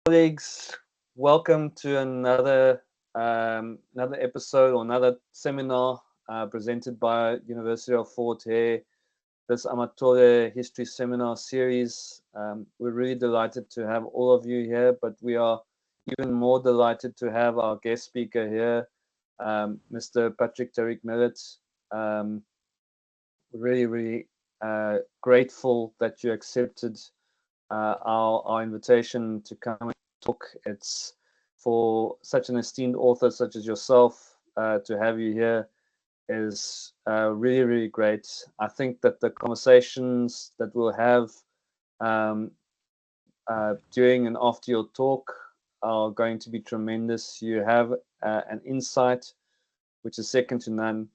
Colleagues, welcome to another episode or another seminar presented by University of Fort Hare, this Amathole History Seminars Series. We're really delighted to have all of you here, but we are even more delighted to have our guest speaker here, Mr. Patric Tariq Mellet. Really grateful that you accepted our invitation to come and talk. It's for such an esteemed author such as yourself to have you here is really great. I think that the conversations that we'll have during and after your talk are going to be tremendous. You have an insight which is second to none.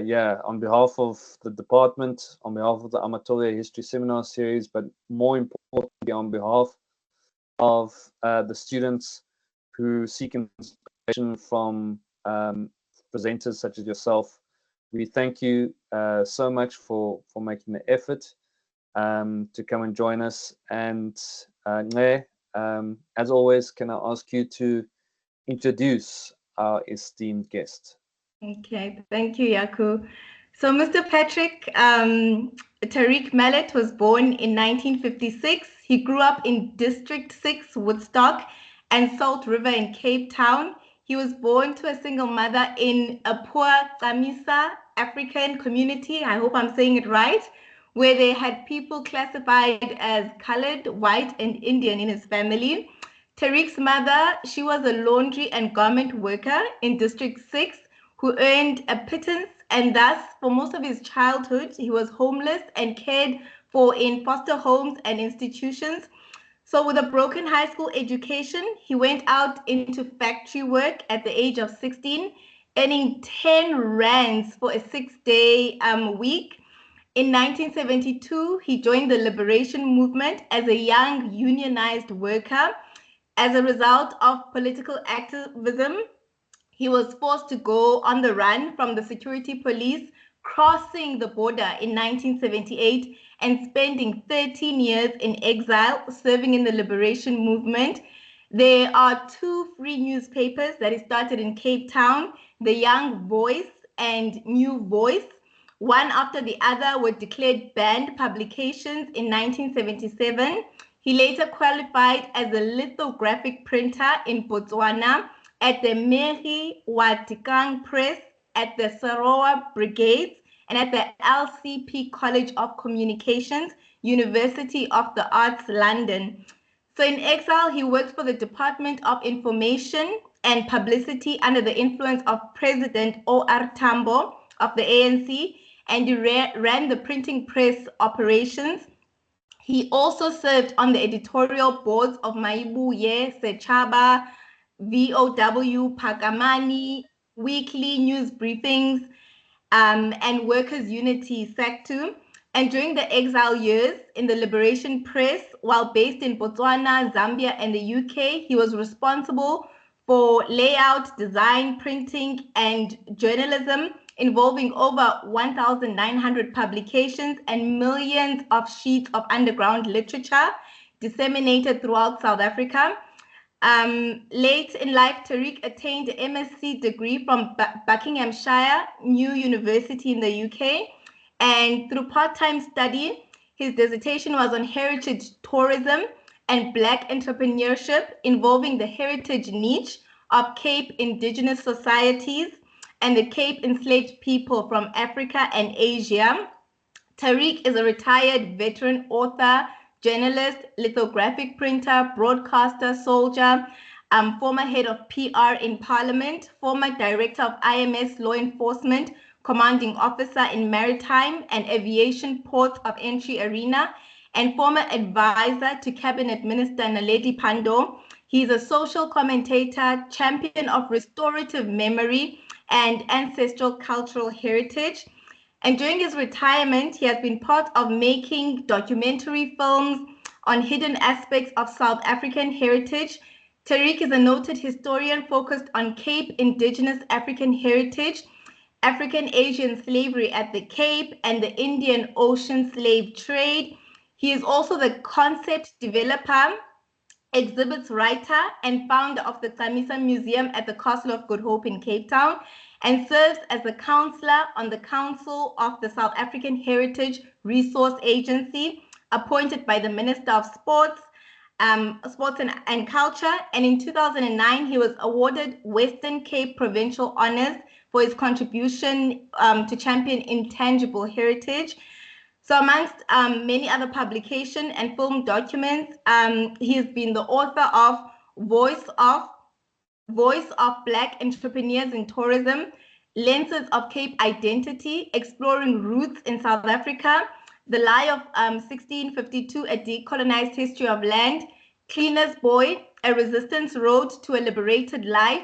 Yeah, on behalf of the department, on behalf of the Amathole History Seminar Series, but more importantly, on behalf of the students who seek inspiration from presenters such as yourself, we thank you so much for making the effort to come and join us. And as always, can I ask you to introduce our esteemed guest? Okay, thank you, Yaku. So Mr. Patric Tariq Mellet was born in 1956. He grew up in District 6, Woodstock, and Salt River in Cape Town. He was born to a single mother in a poor Camissa African community. I hope I'm saying it right, where they had people classified as colored, white, and Indian in his family. Tariq's mother, she was a laundry and garment worker in District 6 who earned a pittance, and thus for most of his childhood he was homeless and cared for in foster homes and institutions. So with a broken high school education, he went out into factory work at the age of 16, earning 10 rands for a 6-day week. In 1972, he joined the liberation movement as a young unionized worker. As a result of political activism, he was forced to go on the run from the security police, crossing the border in 1978 and spending 13 years in exile, serving in the liberation movement. There are 2 free newspapers that he started in Cape Town, The Young Voice and New Voice. One after the other were declared banned publications in 1977. He later qualified as a lithographic printer in Botswana at the Mary Watikang Press, at the Saroa Brigades, and at the LCP College of Communications, University of the Arts, London. So in exile, he worked for the Department of Information and Publicity under the influence of President O.R. Tambo of the ANC, and he ran the printing press operations. He also served on the editorial boards of Maibuye, Sechaba, VOW, Pakamani, weekly news briefings, and Workers' Unity, SACTU. And during the exile years in the Liberation Press, while based in Botswana, Zambia, and the UK, he was responsible for layout, design, printing, and journalism, involving over 1,900 publications and millions of sheets of underground literature disseminated throughout South Africa. Late in life, Tariq attained an MSc degree from Buckinghamshire New University in the UK, and through part-time study, his dissertation was on heritage tourism and Black entrepreneurship, involving the heritage niche of Cape Indigenous societies and the Cape enslaved people from Africa and Asia. Tariq is a retired veteran author, journalist, lithographic printer, broadcaster, soldier, former head of PR in Parliament, former director of IMS law enforcement, commanding officer in maritime and aviation ports of entry arena, and former advisor to Cabinet Minister Naledi Pandor. He's a social commentator, champion of restorative memory and ancestral-cultural heritage. And during his retirement, he has been part of making documentary films on hidden aspects of South African heritage. Tariq is a noted historian focused on Cape Indigenous African heritage, African Asian slavery at the Cape, and the Indian Ocean slave trade. He is also the concept developer exhibits writer and founder of the Camissa Museum at the Castle of Good Hope in Cape Town, and serves as a councillor on the Council of the South African Heritage Resource Agency, appointed by the Minister of Sports, and Culture. And in 2009, he was awarded Western Cape Provincial Honours for his contribution to champion intangible heritage. So amongst many other publication and film documents, he has been the author of Voice of Black Entrepreneurs in Tourism, Lenses of Cape Identity, Exploring Roots in South Africa, The Lie of 1652, A Decolonized History of Land, Cleaner's Boy, A Resistance Road to a Liberated Life,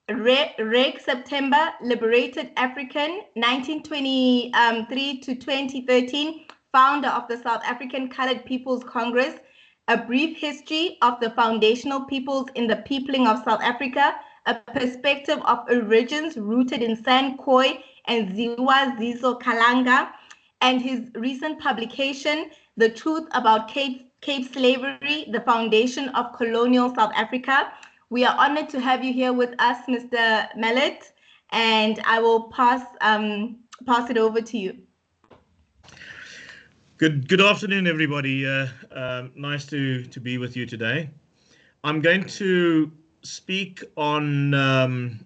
Reg September, Liberated African, 1923 to 2013, founder of the South African Colored People's Congress, A Brief History of the Foundational Peoples in the Peopling of South Africa, A Perspective of Origins Rooted in San Khoi and Ziwa Zizo Kalanga, and his recent publication, The Truth About Cape Slavery, the Foundation of Colonial South Africa. We are honored to have you here with us, Mr. Mellet, and I will pass it over to you. Good afternoon, everybody. Nice to be with you today. I'm going to speak on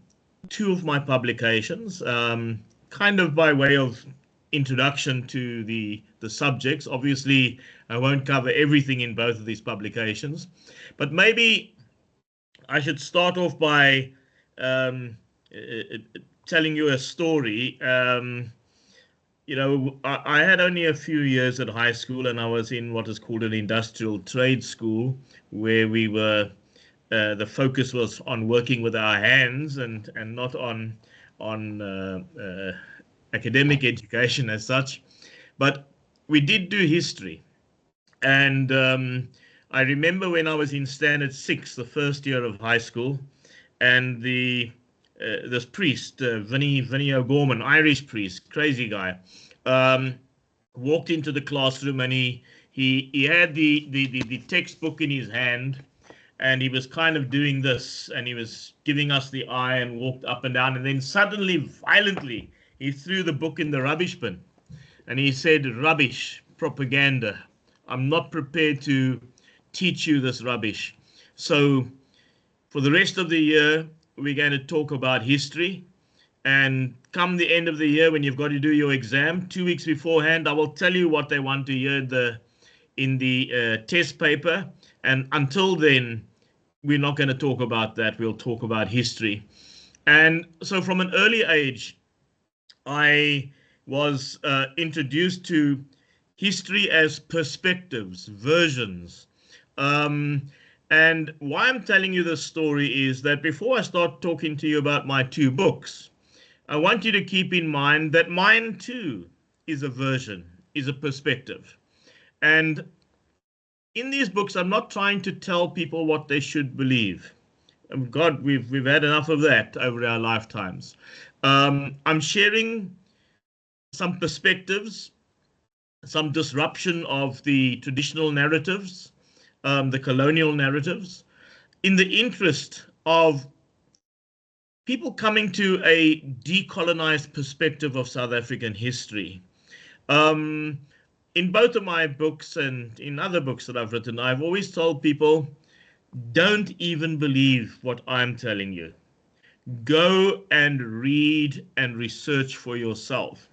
two of my publications, kind of by way of introduction to the subjects. Obviously, I won't cover everything in both of these publications, but maybe I should start off by telling you a story. You know, I had only a few years at high school, and I was in what is called an industrial trade school, where we were, the focus was on working with our hands and not on academic education as such. But we did do history. And I remember when I was in standard 6, the first year of high school, and this priest, Vinnie O'Gorman, Irish priest, crazy guy, walked into the classroom, and he had the textbook in his hand, and he was kind of doing this, and he was giving us the eye and walked up and down, and then suddenly, violently, he threw the book in the rubbish bin, and he said, "Rubbish, propaganda. I'm not prepared to teach you this rubbish." So for the rest of the year, we're going to talk about history. And come the end of the year, when you've got to do your exam, 2 weeks beforehand, I will tell you what they want to hear in the test paper. And until then, we're not going to talk about that. We'll talk about history. And so from an early age, I was introduced to history as perspectives, versions. And why I'm telling you this story is that before I start talking to you about my two books, I want you to keep in mind that mine too is a version, is a perspective. And in these books, I'm not trying to tell people what they should believe. God, we've had enough of that over our lifetimes. I'm sharing some perspectives, some disruption of the traditional narratives, the colonial narratives, in the interest of people coming to a decolonized perspective of South African history. In both of my books and in other books that I've written, I've always told people, don't even believe what I'm telling you. Go and read and research for yourself.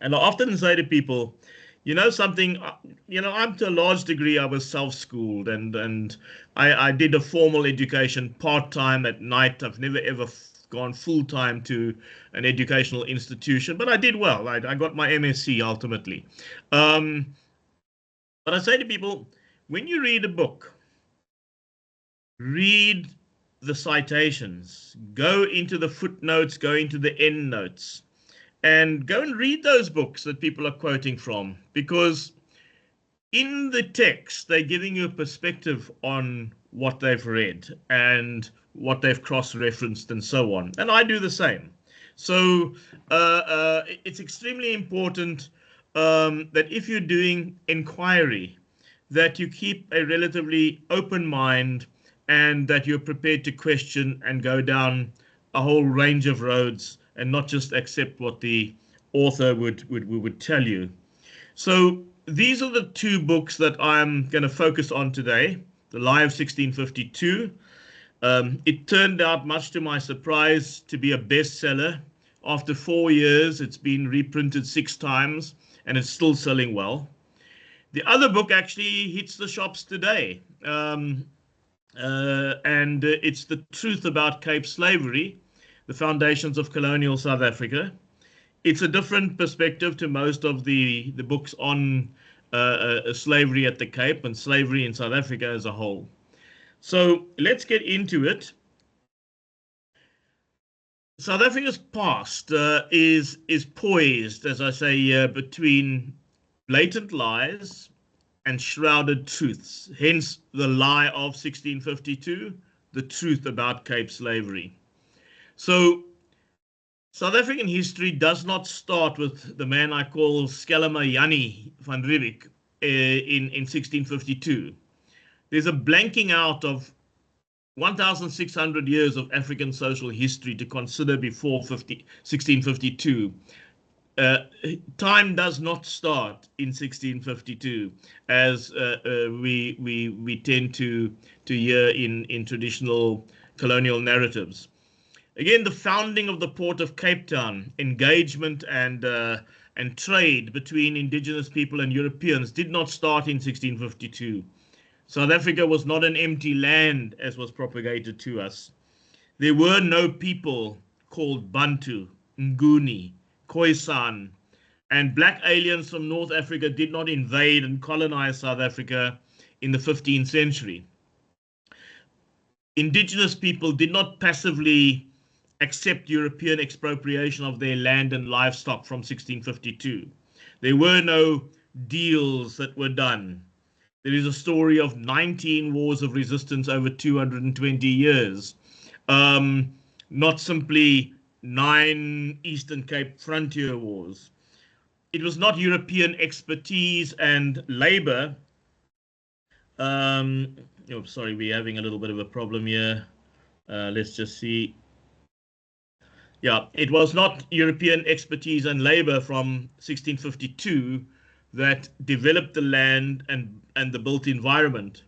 And I often say to people, you know something, I'm to a large degree, I was self-schooled and I did a formal education part-time at night. I've never ever gone full-time to an educational institution, but I did well. I got my MSc ultimately. But I say to people, when you read a book, read the citations, go into the footnotes, go into the endnotes, and go and read those books that people are quoting from, because in the text, they're giving you a perspective on what they've read and what they've cross-referenced and so on. And I do the same. So it's extremely important that if you're doing inquiry, that you keep a relatively open mind and that you're prepared to question and go down a whole range of roads and not just accept what the author would tell you. So these are the two books that I'm going to focus on today. The Lie of 1652. It turned out, much to my surprise, to be a bestseller. After 4 years, it's been reprinted 6 times and it's still selling well. The other book actually hits the shops today. And it's The Truth About Cape Slavery, The Foundations of Colonial South Africa. It's a different perspective to most of the books on slavery at the Cape and slavery in South Africa as a whole. So let's get into it. South Africa's past is poised, as I say, between blatant lies and shrouded truths. Hence the lie of 1652, the truth about Cape slavery. So South African history does not start with the man I call Skelema Jannie van Riebeeck in 1652. There's a blanking out of 1,600 years of African social history to consider before 1652. Time does not start in 1652, as we tend to hear in traditional colonial narratives. Again, the founding of the port of Cape Town, engagement and trade between indigenous people and Europeans did not start in 1652. South Africa was not an empty land, as was propagated to us. There were no people called Bantu, Nguni, Khoisan, and black aliens from North Africa did not invade and colonize South Africa in the 15th century. Indigenous people did not passively accept European expropriation of their land and livestock from 1652. There were no deals that were done. There is a story of 19 wars of resistance over 220 years. Not simply 9 Eastern Cape frontier wars. It was not European expertise and labor. Oh, sorry, we're having a little bit of a problem here. Let's just see. Yeah, it was not European expertise and labor from 1652 that developed the land and the built environment.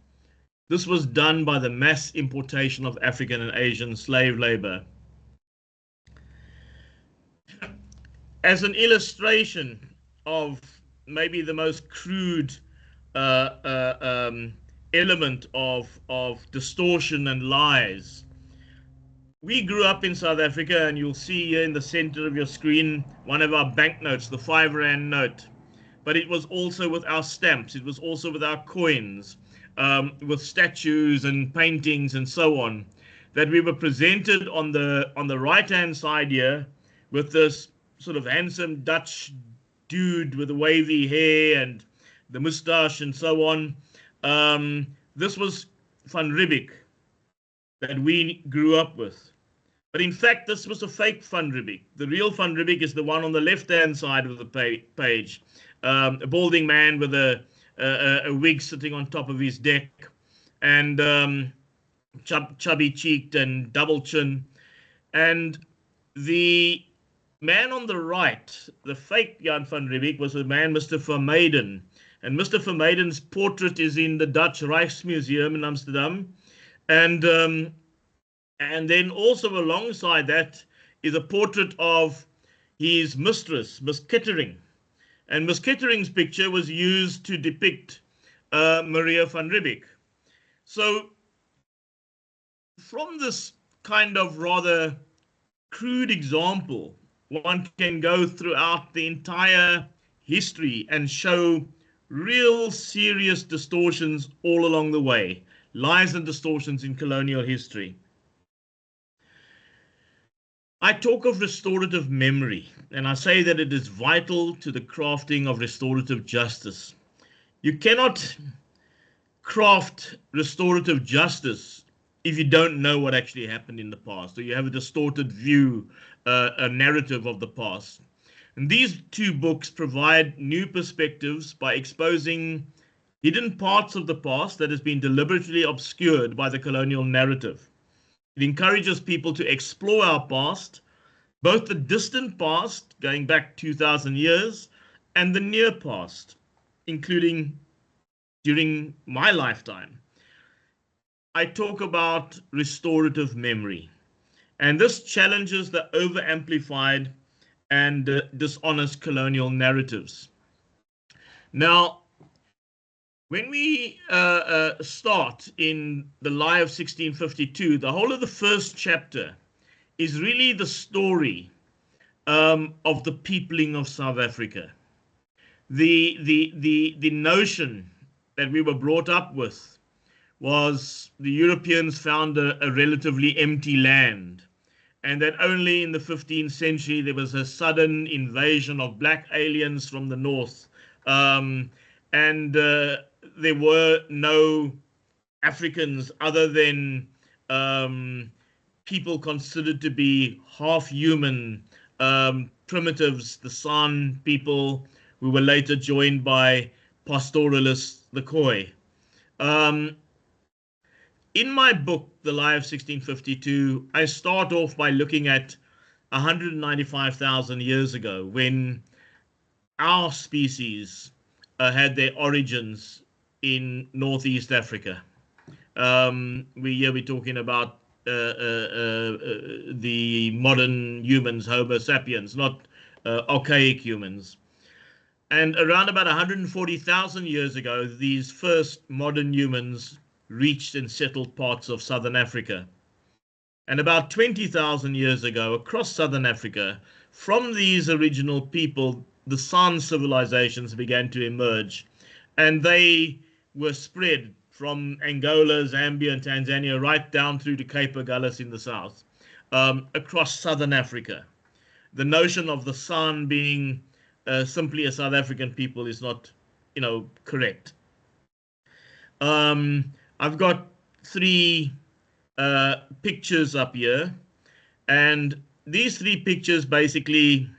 This was done by the mass importation of African and Asian slave labor. As an illustration of maybe the most crude element of distortion and lies, we grew up in South Africa, and you'll see here in the center of your screen one of our banknotes, the 5 Rand note. But it was also with our stamps. It was also with our coins, with statues and paintings and so on, that we were presented on the right-hand side here with this sort of handsome Dutch dude with the wavy hair and the moustache and so on. This was Van Riebeeck that we grew up with. But in fact, this was a fake Van Riebeeck. The real Van Riebeeck is the one on the left-hand side of the page. A balding man with a wig sitting on top of his deck, and chubby-cheeked and double chin. And the man on the right, the fake Jan van Riebeeck, was a man, Mr Vermeyden. And Mr Vermeyden's portrait is in the Dutch Rijksmuseum in Amsterdam. And then also alongside that is a portrait of his mistress, Miss Kettering. And Miss Kettering's picture was used to depict Maria van Riebeeck. So from this kind of rather crude example, one can go throughout the entire history and show real serious distortions all along the way, lies and distortions in colonial history. I talk of restorative memory, and I say that it is vital to the crafting of restorative justice. You cannot craft restorative justice if you don't know what actually happened in the past, or you have a distorted view, a narrative of the past. And these two books provide new perspectives by exposing hidden parts of the past that has been deliberately obscured by the colonial narrative. It encourages people to explore our past, both the distant past, going back 2,000 years, and the near past, including during my lifetime. I talk about restorative memory, and this challenges the over-amplified and dishonest colonial narratives. Now, when we start in the lie of 1652, the whole of the first chapter is really the story of the peopling of South Africa. The notion that we were brought up with was the Europeans found a relatively empty land, and that only in the 15th century there was a sudden invasion of black aliens from the north, and there were no Africans other than people considered to be half human, primitives, the San people, who were later joined by pastoralists, the Khoi. In my book, The Lie of 1652, I start off by looking at 195,000 years ago, when our species had their origins in Northeast Africa. We're talking about the modern humans, Homo sapiens, not archaic humans. And around about 140,000 years ago, these first modern humans reached and settled parts of Southern Africa. And about 20,000 years ago, across Southern Africa, from these original people, the San civilizations began to emerge, and they were spread from Angola, Zambia, and Tanzania right down through to Cape Indigenous in the south, across Southern Africa. The notion of the San being simply a South African people is not, correct. I've got three pictures up here, and these three pictures basically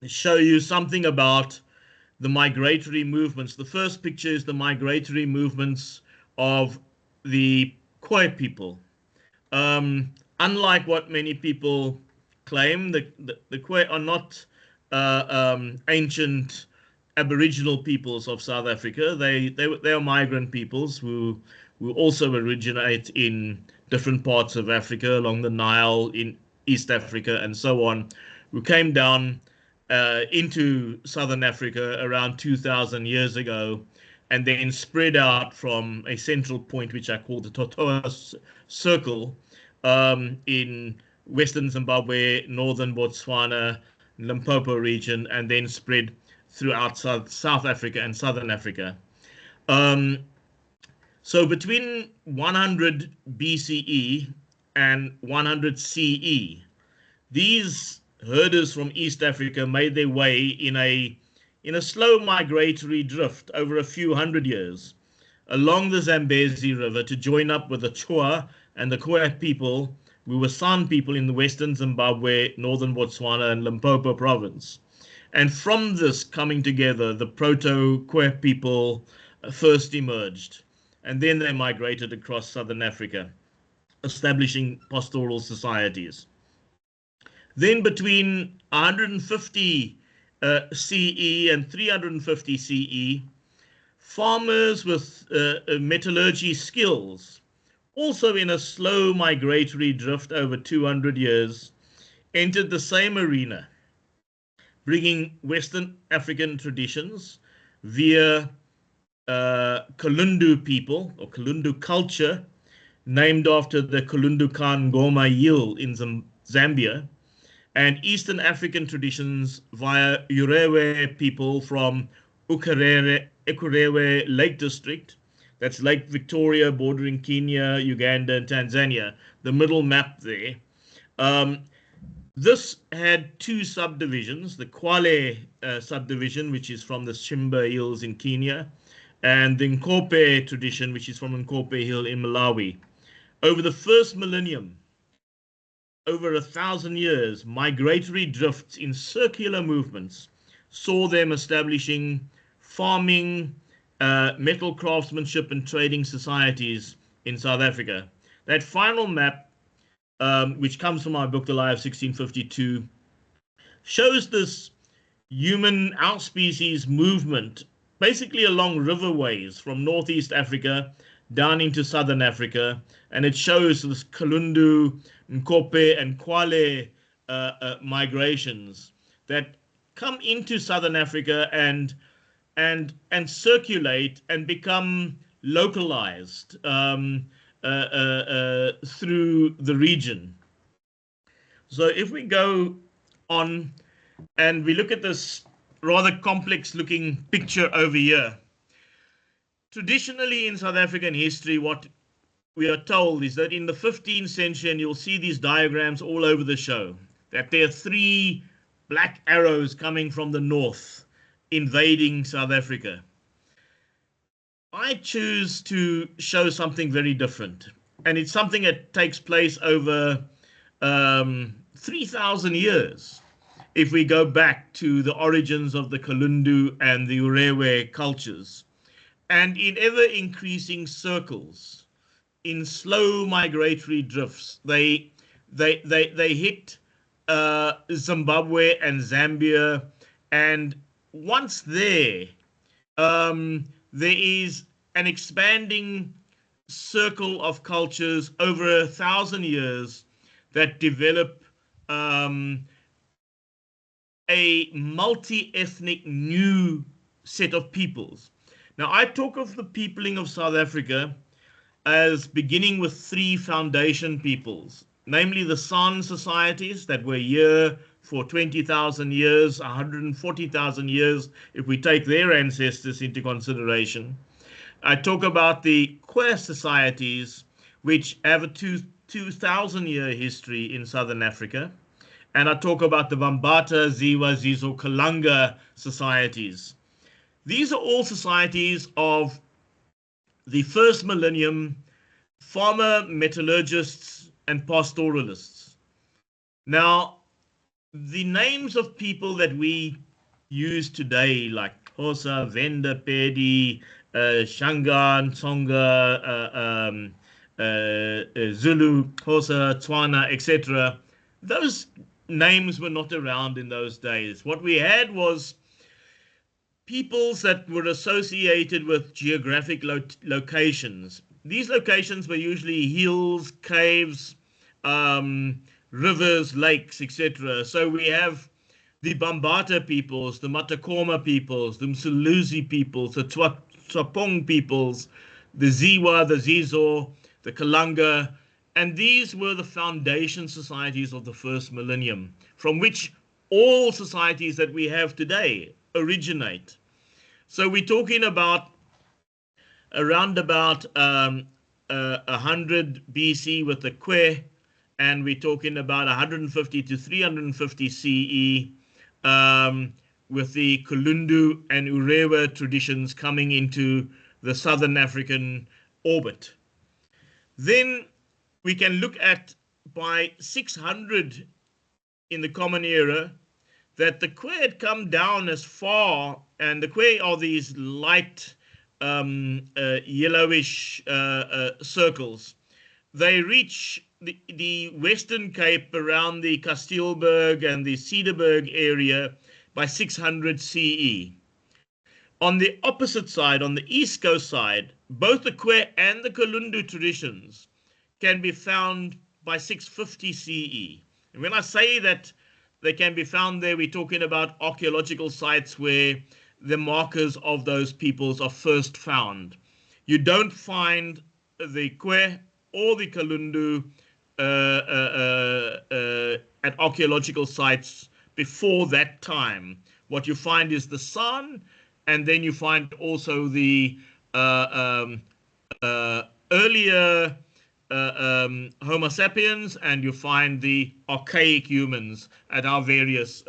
show you something about the migratory movements. The first picture is the migratory movements of the Khoi people. Unlike what many people claim, the Khoi are not ancient Aboriginal peoples of South Africa. They are migrant peoples who also originate in different parts of Africa, along the Nile, in East Africa, and so on, who came down into Southern Africa around 2,000 years ago, and then spread out from a central point, which I call the Totoa Circle, in Western Zimbabwe, Northern Botswana, Limpopo region, and then spread throughout South Africa and Southern Africa. So between 100 BCE and 100 CE, these herders from East Africa made their way in a slow migratory drift over a few hundred years along the Zambezi River to join up with the Chua and the Khoi people, who were San people in the Western Zimbabwe, Northern Botswana, and Limpopo province. And from this coming together, the Proto-Khoi people first emerged, and then they migrated across Southern Africa, establishing pastoral societies. Then between 150 CE and 350 CE, farmers with metallurgy skills, also in a slow migratory drift over 200 years, entered the same arena, bringing Western African traditions via Kalundu people, or Kalundu culture, named after the Kalundukan Ngoma Yil in Zambia, and Eastern African traditions via Urewe people from Ukerewe Lake District, that's Lake Victoria bordering Kenya, Uganda, and Tanzania, the middle map there. This had two subdivisions, the Kwale subdivision, which is from the Shimba Hills in Kenya, and the Nkope tradition, which is from Nkope Hill in Malawi. Over the first millennium, over 1,000 years, migratory drifts in circular movements saw them establishing farming metal craftsmanship and trading societies in South Africa. That final map, which comes from my book, The Lie of 1652, shows this human outspecies movement basically along riverways from Northeast Africa down into Southern Africa, and it shows this Kalundu, Mkope, and Kwale migrations that come into Southern Africa and circulate and become localized through the region. So if we go on and we look at this rather complex looking picture over here, traditionally in South African history, what we are told is that in the 15th century, and you'll see these diagrams all over the show, that there are 3 black arrows coming from the north invading South Africa. I choose to show something very different, and it's something that takes place over 3,000 years. If we go back to the origins of the Kalundu and the Urewe cultures, and in ever increasing circles, in slow migratory drifts, they hit Zimbabwe and Zambia, and once there, there is an expanding circle of cultures over 1,000 years that develop a multi-ethnic new set of peoples. Now, I talk of the peopling of South Africa as beginning with 3 foundation peoples, namely the San societies that were here for 20,000 years, 140,000 years, if we take their ancestors into consideration. I talk about the Khwez societies, which have a 2,000-year history in Southern Africa. And I talk about the Bambata, Ziwa, Zizo, Kalanga societies. These are all societies of the first millennium, farmer, metallurgists, and pastoralists. Now, the names of people that we use today, like Xhosa, Venda, Pedi, Shangaan, Tsonga, Zulu, Xhosa, Tswana, etc., those names were not around in those days. What we had was peoples that were associated with geographic locations. These locations were usually hills, caves, rivers, lakes, etc. So we have the Bambata peoples, the Matakoma peoples, the Msuluzi peoples, the Tswapong peoples, the Ziwa, the Zizo, the Kalanga, and these were the foundation societies of the first millennium, from which all societies that we have today originate. So we're talking about around about 100 BC with the Khwe, and we're talking about 150 to 350 CE with the Kalundu and Urewe traditions coming into the Southern African orbit. Then we can look at by 600 in the Common Era that the Khwe had come down as far, and the Khwe are these light yellowish circles. They reach the Western Cape around the Kastilberg and the Cedarburg area by 600 CE. On the opposite side, on the East Coast side, both the Khwe and the Kalundu traditions can be found by 650 CE. And when I say that they can be found there, we're talking about archaeological sites where the markers of those peoples are first found. You don't find the Khwe or the Kalundu at archaeological sites before that time. What you find is the San, and then you find also the earlier Homo sapiens, and you find the archaic humans at our various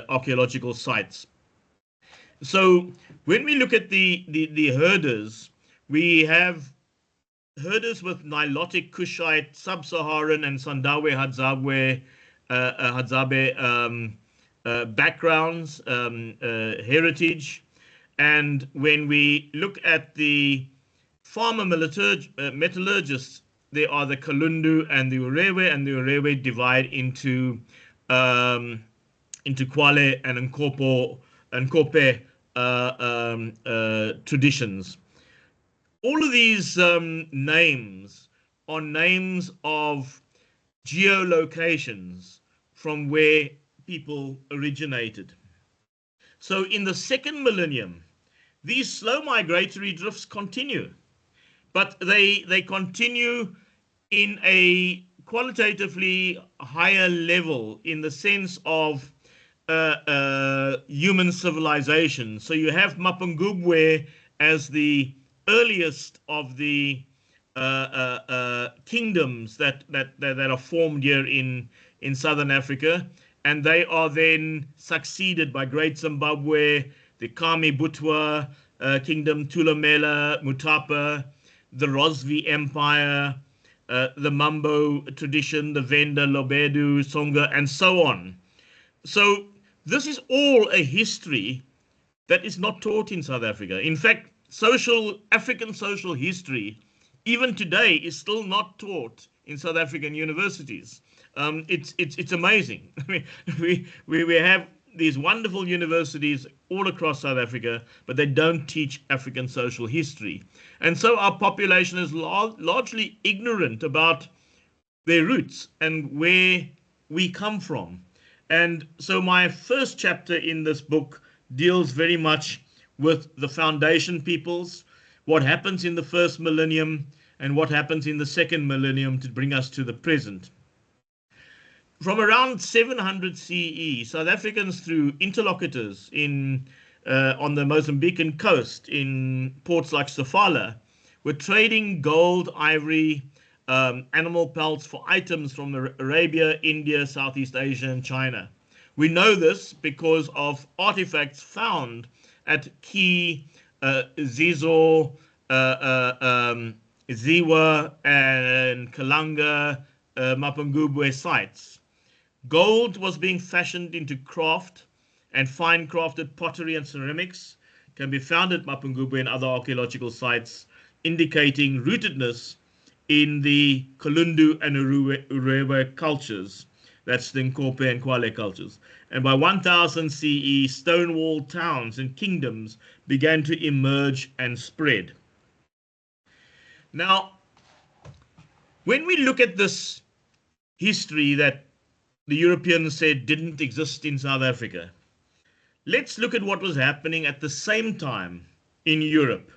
archaeological sites. So when we look at the herders, we have herders with Nilotic, Kushite, Sub-Saharan, and Sandawe Hadzabe backgrounds, heritage. And when we look at the farmer metallurgists, there are the Kalundu and the Urewe divide into Kwale and Nkope traditions. All of these names are names of geolocations from where people originated. So in the second millennium, these slow migratory drifts continue, but they continue in a qualitatively higher level in the sense of human civilization. So you have Mapungubwe as the earliest of the kingdoms that are formed here in southern Africa, and they are then succeeded by Great Zimbabwe, the Kami Butwa kingdom, Tulumela, Mutapa, the Rosvi Empire, the Mambo tradition, the Venda, Lobedu, Songa, and so on. So this is all a history that is not taught in South Africa. In fact, African social history, even today, is still not taught in South African universities. It's amazing. we have these wonderful universities all across South Africa, but they don't teach African social history. And so our population is largely ignorant about their roots and where we come from. And so my first chapter in this book deals very much with the foundation peoples, what happens in the first millennium, and what happens in the second millennium to bring us to the present. From around 700 CE, South Africans, through interlocutors on the Mozambican coast, in ports like Sofala, were trading gold, ivory, animal pelts for items from Arabia, India, Southeast Asia, and China. We know this because of artifacts found at key Zizo, Ziwa, and Kalanga, Mapungubwe sites. Gold was being fashioned into craft, and fine crafted pottery and ceramics can be found at Mapungubwe and other archaeological sites, indicating rootedness in the Kalundu and Urewe cultures. That's the Nkope and Kwale cultures. And by 1000 CE, stone-walled towns and kingdoms began to emerge and spread. Now, when we look at this history that the Europeans said didn't exist in South Africa, let's look at what was happening at the same time in Europe.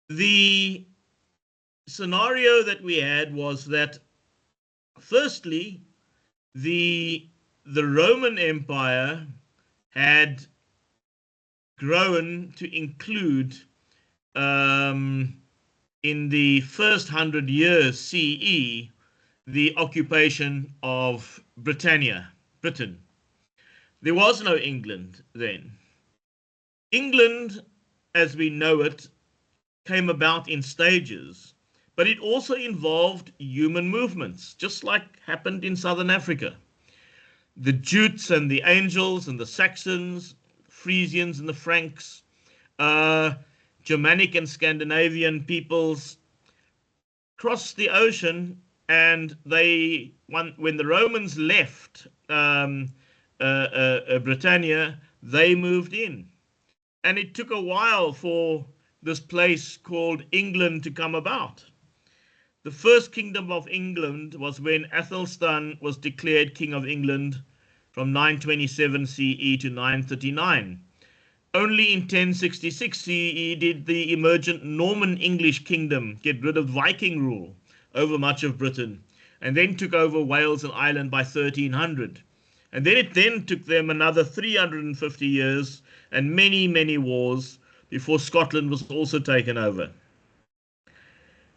The scenario that we had was that, firstly, the Roman Empire had grown to include, in the first 100 years CE, the occupation of Britain. There was no England then. England, as we know it, came about in stages, but it also involved human movements, just like happened in Southern Africa. The Jutes and the Angels and the Saxons, Frisians and the Franks, Germanic and Scandinavian peoples crossed the ocean, and when the Romans left Britannia, they moved in. And it took a while for this place called England to come about. The first kingdom of England was when Athelstan was declared King of England from 927 CE to 939. Only in 1066 CE did the emergent Norman English kingdom get rid of Viking rule over much of Britain, and then took over Wales and Ireland by 1300. And then it took them another 350 years and many, many wars before Scotland was also taken over.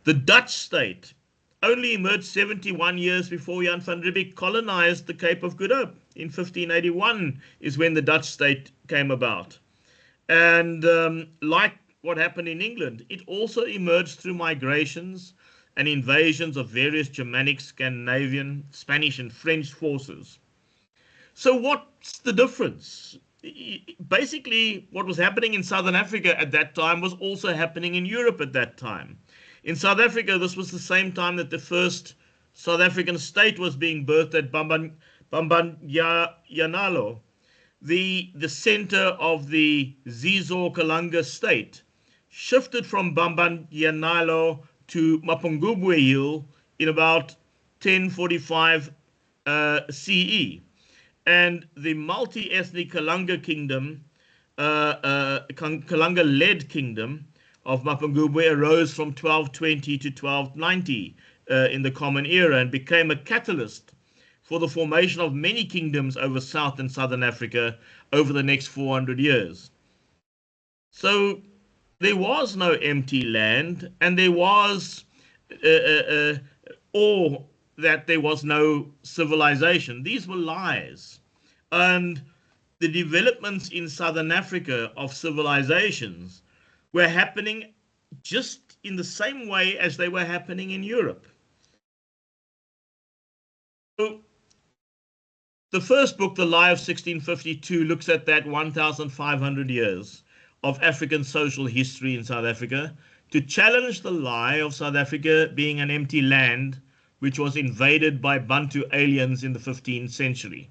The Dutch state only emerged 71 years before Jan van Riebeeck colonized the Cape of Good Hope. In 1581 is when the Dutch state came about. And like what happened in England, it also emerged through migrations and invasions of various Germanic, Scandinavian, Spanish, and French forces. So what's the difference basically what was happening in Southern Africa at that time was also happening in Europe at that time. In South Africa, this was the same time that the first South African state was being birthed at Bambanyanalo, the center of the Zizo Kalanga state, shifted from Bambanyanalo to Mapungubwe Hill in about 1045 CE. And the multi-ethnic Kalanga kingdom, Kalanga-led kingdom of Mapungubwe arose from 1220 to 1290 in the Common Era and became a catalyst for the formation of many kingdoms over South and Southern Africa over the next 400 years. So there was no empty land, and there was, or that there was no civilization. These were lies. And the developments in Southern Africa of civilizations were happening just in the same way as they were happening in Europe. So the first book, The Lie of 1652, looks at that 1,500 years of African social history in South Africa to challenge the lie of South Africa being an empty land which was invaded by Bantu aliens in the 15th century.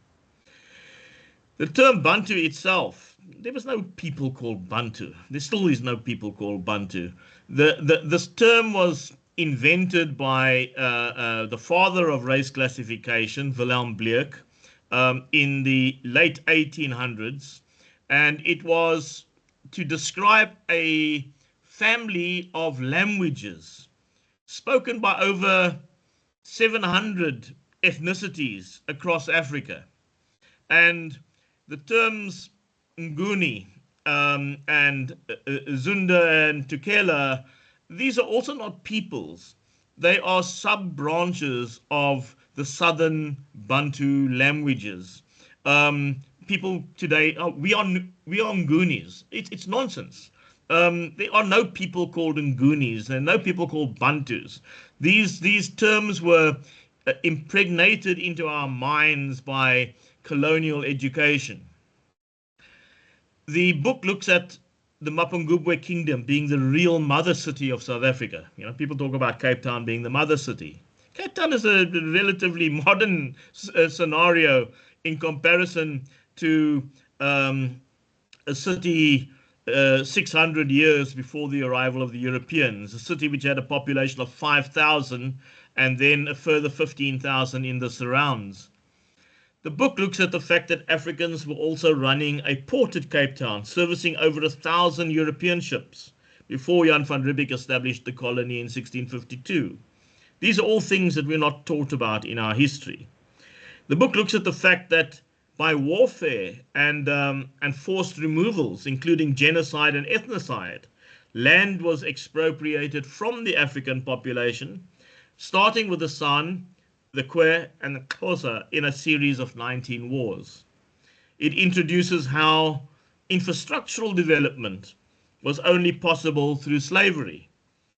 The term Bantu itself, there was no people called Bantu. There still is no people called Bantu. This term was invented by the father of race classification, Wilhelm Bleek, in the late 1800s, and it was to describe a family of languages spoken by over 700 ethnicities across Africa. And the terms Nguni and Zunda and Tukela, these are also not peoples. They are sub-branches of the Southern Bantu languages. People today, we are Ngunis. It's nonsense. There are no people called Ngunis. There are no people called Bantus. These terms were impregnated into our minds by colonial education. The book looks at the Mapungubwe Kingdom being the real mother city of South Africa. You know, people talk about Cape Town being the mother city. Cape Town is a relatively modern scenario in comparison to a city 600 years before the arrival of the Europeans, a city which had a population of 5,000 and then a further 15,000 in the surrounds. The book looks at the fact that Africans were also running a port at Cape Town, servicing over 1,000 European ships before Jan van Riebeeck established the colony in 1652. These are all things that we're not taught about in our history. The book looks at the fact that by warfare and forced removals, including genocide and ethnocide, land was expropriated from the African population, starting with the San, the Kwe, and the Xhosa in a series of 19 wars. It introduces how infrastructural development was only possible through slavery,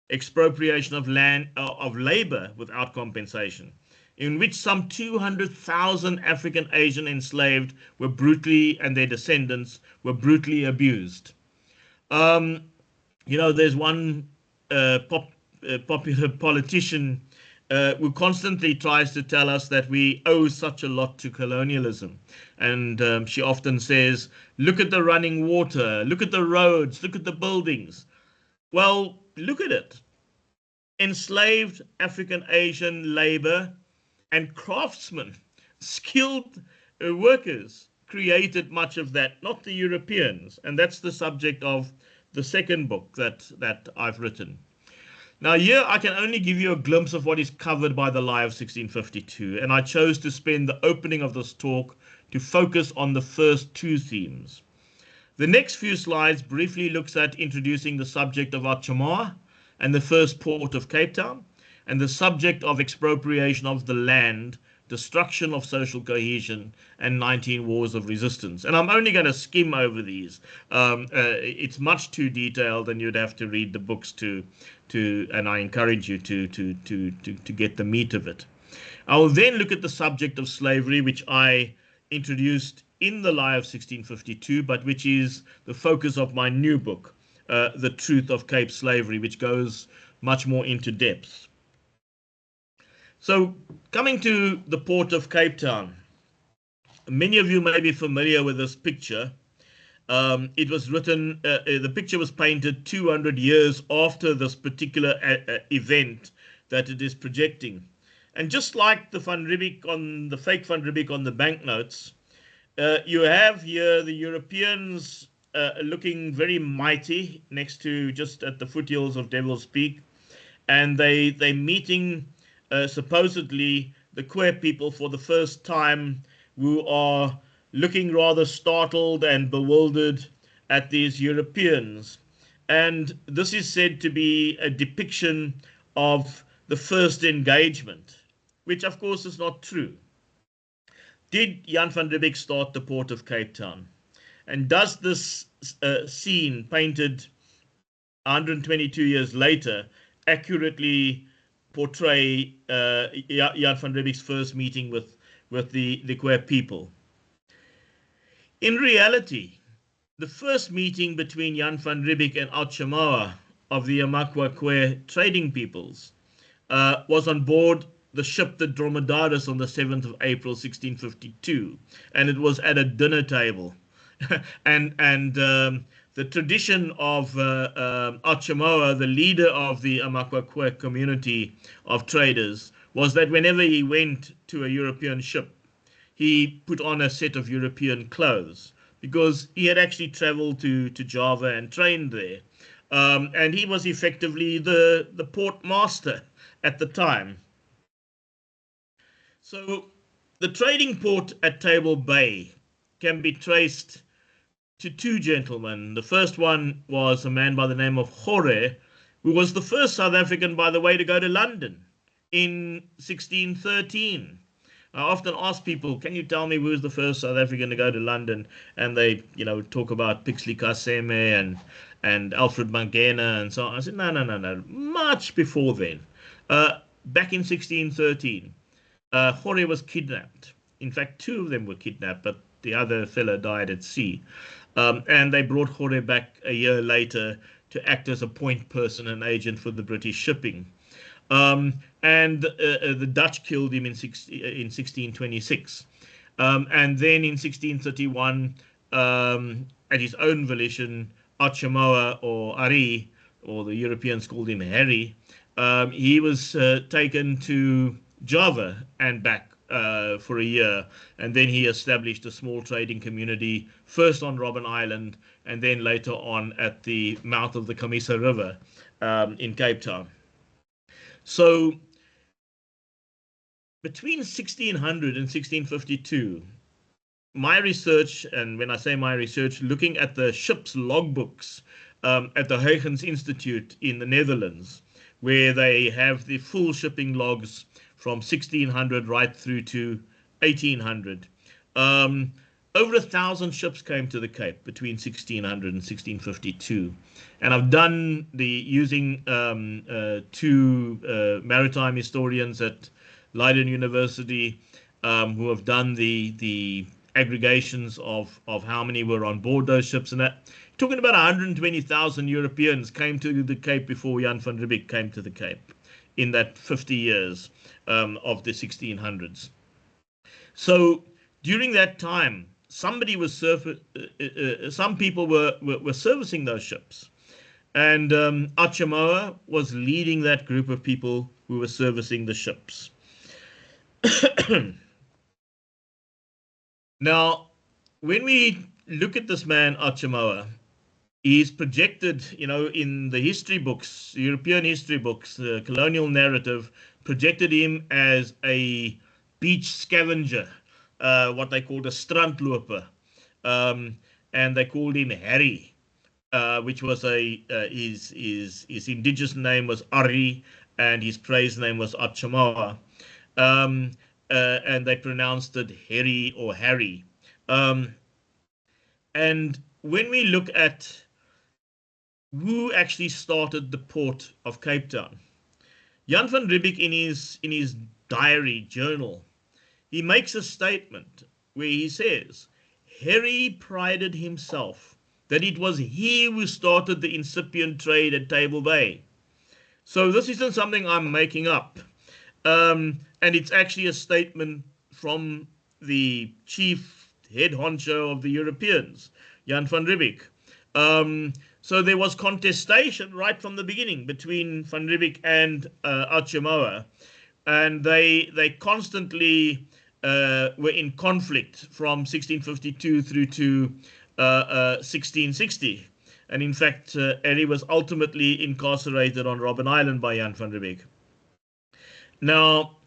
expropriation of land, of labor without compensation, in which some 200,000 African Asian enslaved were brutally, and their descendants were brutally abused. You know, there's one popular politician who constantly tries to tell us that we owe such a lot to colonialism. And she often says, look at the running water, look at the roads, look at the buildings. Well, look at it. Enslaved African Asian labor and craftsmen, skilled workers, created much of that, not the Europeans. And that's the subject of the second book that I've written. Now, here I can only give you a glimpse of what is covered by The Lie of 1652, and I chose to spend the opening of this talk to focus on the first two themes. The next few slides briefly looks at introducing the subject of Achamoa and the first port of Cape Town, and the subject of expropriation of the land, destruction of social cohesion, and 19 wars of resistance. And I'm only going to skim over these. It's much too detailed, and you'd have to read the books and I encourage you to get the meat of it. I will then look at the subject of slavery, which I introduced in the lie of 1652, but which is the focus of my new book, The Truth of Cape Slavery, which goes much more into depth. So coming to the port of Cape Town, many of you may be familiar with this picture. It was written, the picture was painted 200 years after this particular event that it is projecting. And just like the Van Riebeeck on the fake Van Riebeeck on the banknotes, you have here the Europeans looking very mighty next to just at the foothills of Devil's Peak, and they're meeting supposedly the queer people for the first time, who are looking rather startled and bewildered at these Europeans. And this is said to be a depiction of the first engagement, which of course is not true. Did Jan van Riebeeck start the port of Cape Town? And does this scene painted 122 years later accurately portray Jan van Riebeeck's first meeting with the queer people? In reality, the first meeting between Jan van Riebeeck and Achamoa of the Amakwa queer trading peoples was on board the ship the Dromedaris on the 7th of April 1652, and it was at a dinner table. and the tradition of Achamoa, the leader of the Amakwa queer community of traders, was that whenever he went to a European ship, he put on a set of European clothes, because he had actually traveled to Java and trained there. And he was effectively the port master at the time. So the trading port at Table Bay can be traced to two gentlemen. The first one was a man by the name of Gore, who was the first South African, by the way, to go to London in 1613. I often ask people, can you tell me who was the first South African to go to London? And they, talk about Pixley Kaseme and Alfred Mangena and so on. I said, no, much before then. Back in 1613, Gore was kidnapped. In fact, two of them were kidnapped, but the other fellow died at sea. And they brought Gore back a year later to act as a point person and agent for the British shipping. And the Dutch killed him in 1626. And then in 1631, at his own volition, Achamoa, or Ari, or the Europeans called him Harry, he was taken to Java and back for a year. And then he established a small trading community, first on Robben Island, and then later on at the mouth of the Camissa River in Cape Town. So between 1600 and 1652, my research, and when I say my research, looking at the ship's logbooks at the Huygens Institute in the Netherlands, where they have the full shipping logs from 1600 right through to 1800. Over 1,000 ships came to the Cape between 1600 and 1652. And I've done using two maritime historians at Leiden University who have done the aggregations of how many were on board those ships and that. Talking about 120,000 Europeans came to the Cape before Jan van Riebeeck came to the Cape in that 50 years of the 1600s. So during that time, somebody was some people were servicing those ships, and Achamoa was leading that group of people who were servicing the ships. Now, when we look at this man Achamoa, he's projected, in the history books, European history books, the colonial narrative projected him as a beach scavenger, what they called a strandloper, and they called him Harry, which was his indigenous name was Ari, and his praise name was Achamoa, and they pronounced it Harry or Harry. And when we look at who actually started the port of Cape Town, Jan van Riebeeck in his diary journal, he makes a statement where he says, Harry prided himself that it was he who started the incipient trade at Table Bay. So this isn't something I'm making up. And it's actually a statement from the chief head honcho of the Europeans, Jan van Riebeeck. So there was contestation right from the beginning between van Riebeeck and Achamoa, and they constantly were in conflict from 1652 through to 1660. And in fact, Harry was ultimately incarcerated on Robben Island by Jan van Riebeeck. Now,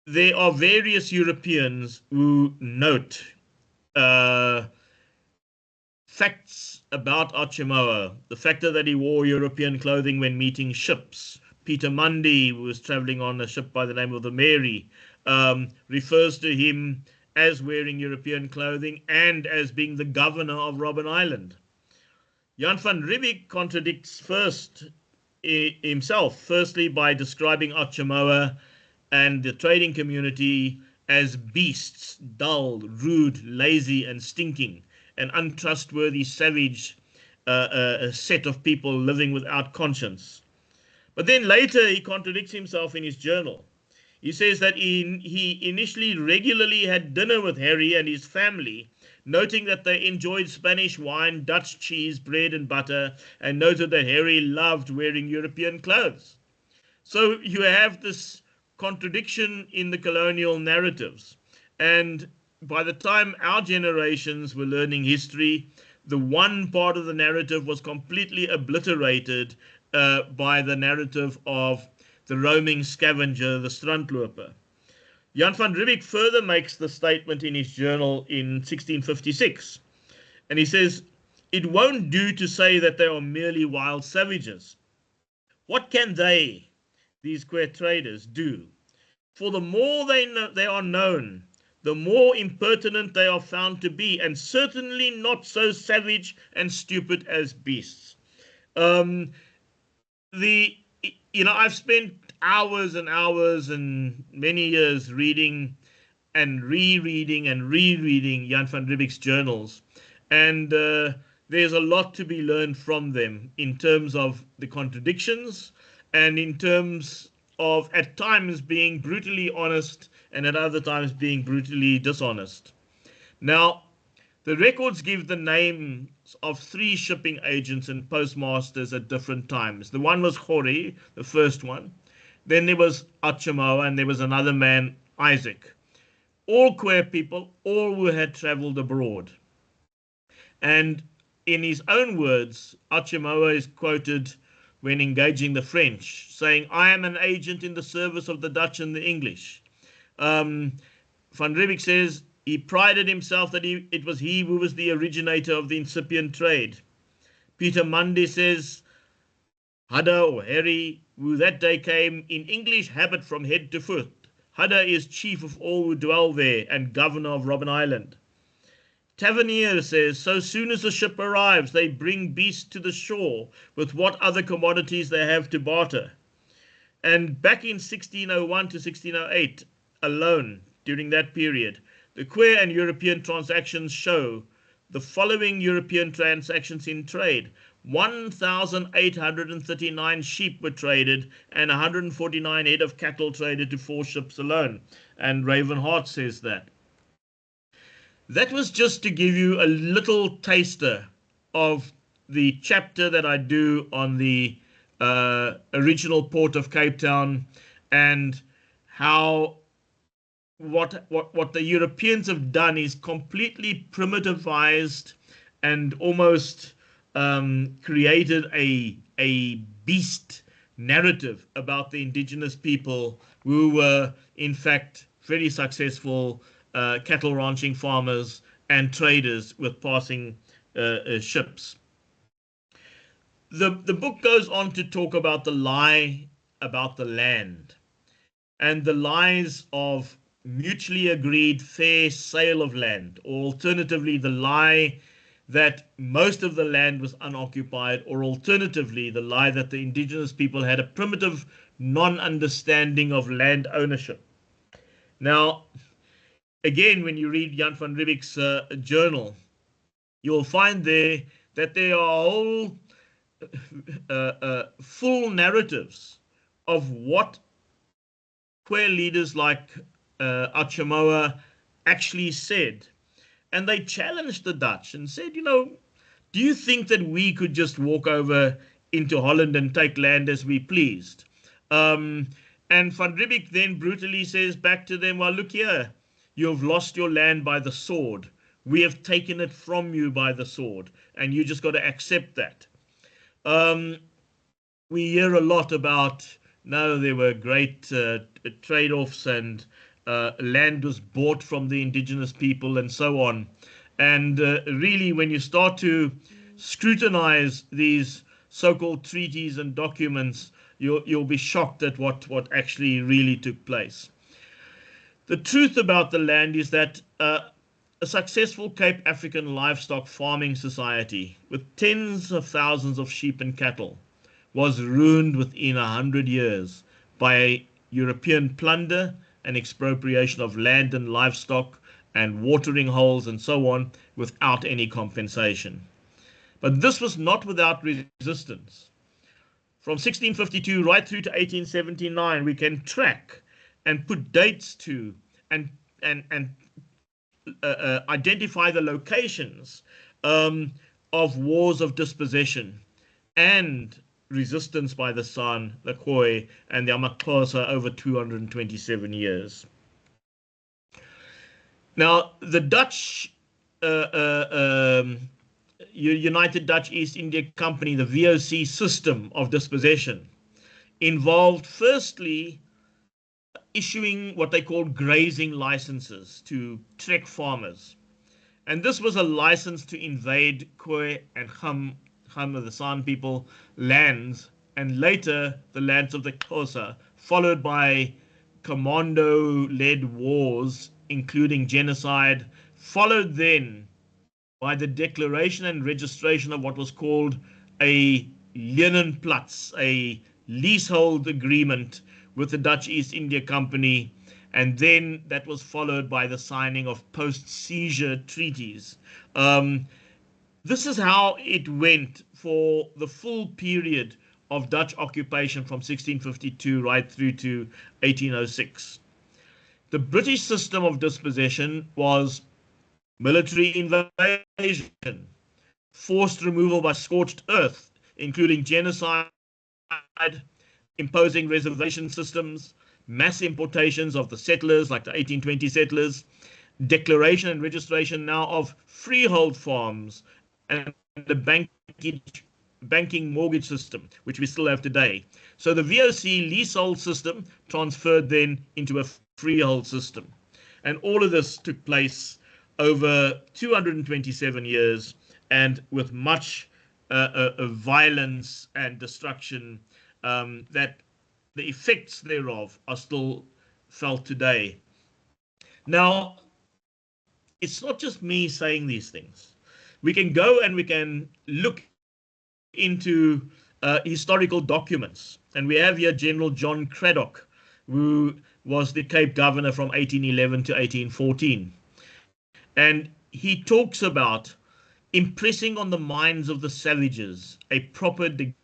there are various Europeans who note facts about Achamoa, the fact that he wore European clothing when meeting ships. Peter Mundy, who was traveling on a ship by the name of the Mary, refers to him as wearing European clothing and as being the governor of Robben Island. Jan van Riebeeck contradicts himself, firstly by describing Achamoa and the trading community as beasts, dull, rude, lazy, and stinking, an untrustworthy, savage a set of people living without conscience. But then later he contradicts himself in his journal. He says that he initially regularly had dinner with Harry and his family, noting that they enjoyed Spanish wine, Dutch cheese, bread and butter, and noted that Harry loved wearing European clothes. So you have this contradiction in the colonial narratives. And by the time our generations were learning history, the one part of the narrative was completely obliterated by the narrative of the roaming scavenger, the strandloper. Jan van Riebeeck further makes the statement in his journal in 1656. And he says, "It won't do to say that they are merely wild savages. What can they, these queer traders, do? For the more they are known, the more impertinent they are found to be, and certainly not so savage and stupid as beasts." I've spent hours and hours and many years reading and rereading Jan van Riebeeck's journals, and there's a lot to be learned from them in terms of the contradictions and in terms of at times being brutally honest and at other times being brutally dishonest. Now, the records give the names of 3 shipping agents and postmasters at different times. The one was Jorge, the first one. Then there was Achamoa, and there was another man, Isaac. All queer people, all who had traveled abroad. And in his own words, Achamoa is quoted when engaging the French, saying, "I am an agent in the service of the Dutch and the English." Van Riebeeck says he prided himself that it was he who was the originator of the incipient trade. Peter Mundy says, Hudder or Harry, who that day came in English habit from head to foot. Hudder is chief of all who dwell there and governor of Robben Island. Tavernier says, so soon as the ship arrives, they bring beasts to the shore with what other commodities they have to barter. And back in 1601 to 1608 alone, during that period, the queer and European transactions show the following European transactions in trade. 1,839 sheep were traded and 149 head of cattle traded to 4 ships alone. And Ravenheart says that. That was just to give you a little taster of the chapter that I do on the original port of Cape Town and how what the Europeans have done is completely primitivized and almost created a beast narrative about the indigenous people who were in fact very successful cattle ranching farmers and traders with passing ships. The book goes on to talk about the lie about the land and the lies of mutually agreed fair sale of land, or alternatively the lie that most of the land was unoccupied, or alternatively the lie that the indigenous people had a primitive non-understanding of land ownership. Now, again, when you read Jan van Riebeck's journal, you'll find there that there are whole full narratives of what queer leaders like Achamoa actually said. And they challenged the Dutch and said, you know, do you think that we could just walk over into Holland and take land as we pleased? And Van Riebeck then brutally says back to them, well, look here, you have lost your land by the sword. We have taken it from you by the sword, and you just got to accept that. We hear a lot about, no, there were great trade-offs and land was bought from the indigenous people and so on. And really, when you start to scrutinize these so-called treaties and documents, you'll be shocked at what actually really took place. The truth about the land is that a successful Cape African livestock farming society with tens of thousands of sheep and cattle was ruined within 100 years by European plunder and expropriation of land and livestock and watering holes and so on without any compensation. But this was not without resistance. From 1652 right through to 1879, we can track and put dates to and identify the locations of wars of dispossession and resistance by the San, the Khoi, and the Amaxhosa over 227 years. Now, the Dutch United Dutch East India Company, the VOC system of dispossession, involved firstly issuing what they called grazing licenses to trek farmers. And this was a license to invade Khoi and Kham of the San people lands, and later the lands of the Xhosa, followed by commando-led wars, including genocide, followed then by the declaration and registration of what was called a Lenenplatz, a leasehold agreement with the Dutch East India Company, and then that was followed by the signing of post-seizure treaties. This is how it went for the full period of Dutch occupation from 1652 right through to 1806. The British system of dispossession was military invasion, forced removal by scorched earth, including genocide, imposing reservation systems, mass importations of the settlers, like the 1820 settlers, declaration and registration now of freehold farms, and the banking mortgage system, which we still have today. So the VOC leasehold system transferred then into a freehold system. And all of this took place over 227 years and with much violence and destruction that the effects thereof are still felt today. Now, it's not just me saying these things. We can go and we can look into historical documents. And we have here General John Cradock, who was the Cape Governor from 1811 to 1814. And he talks about impressing on the minds of the savages a proper degree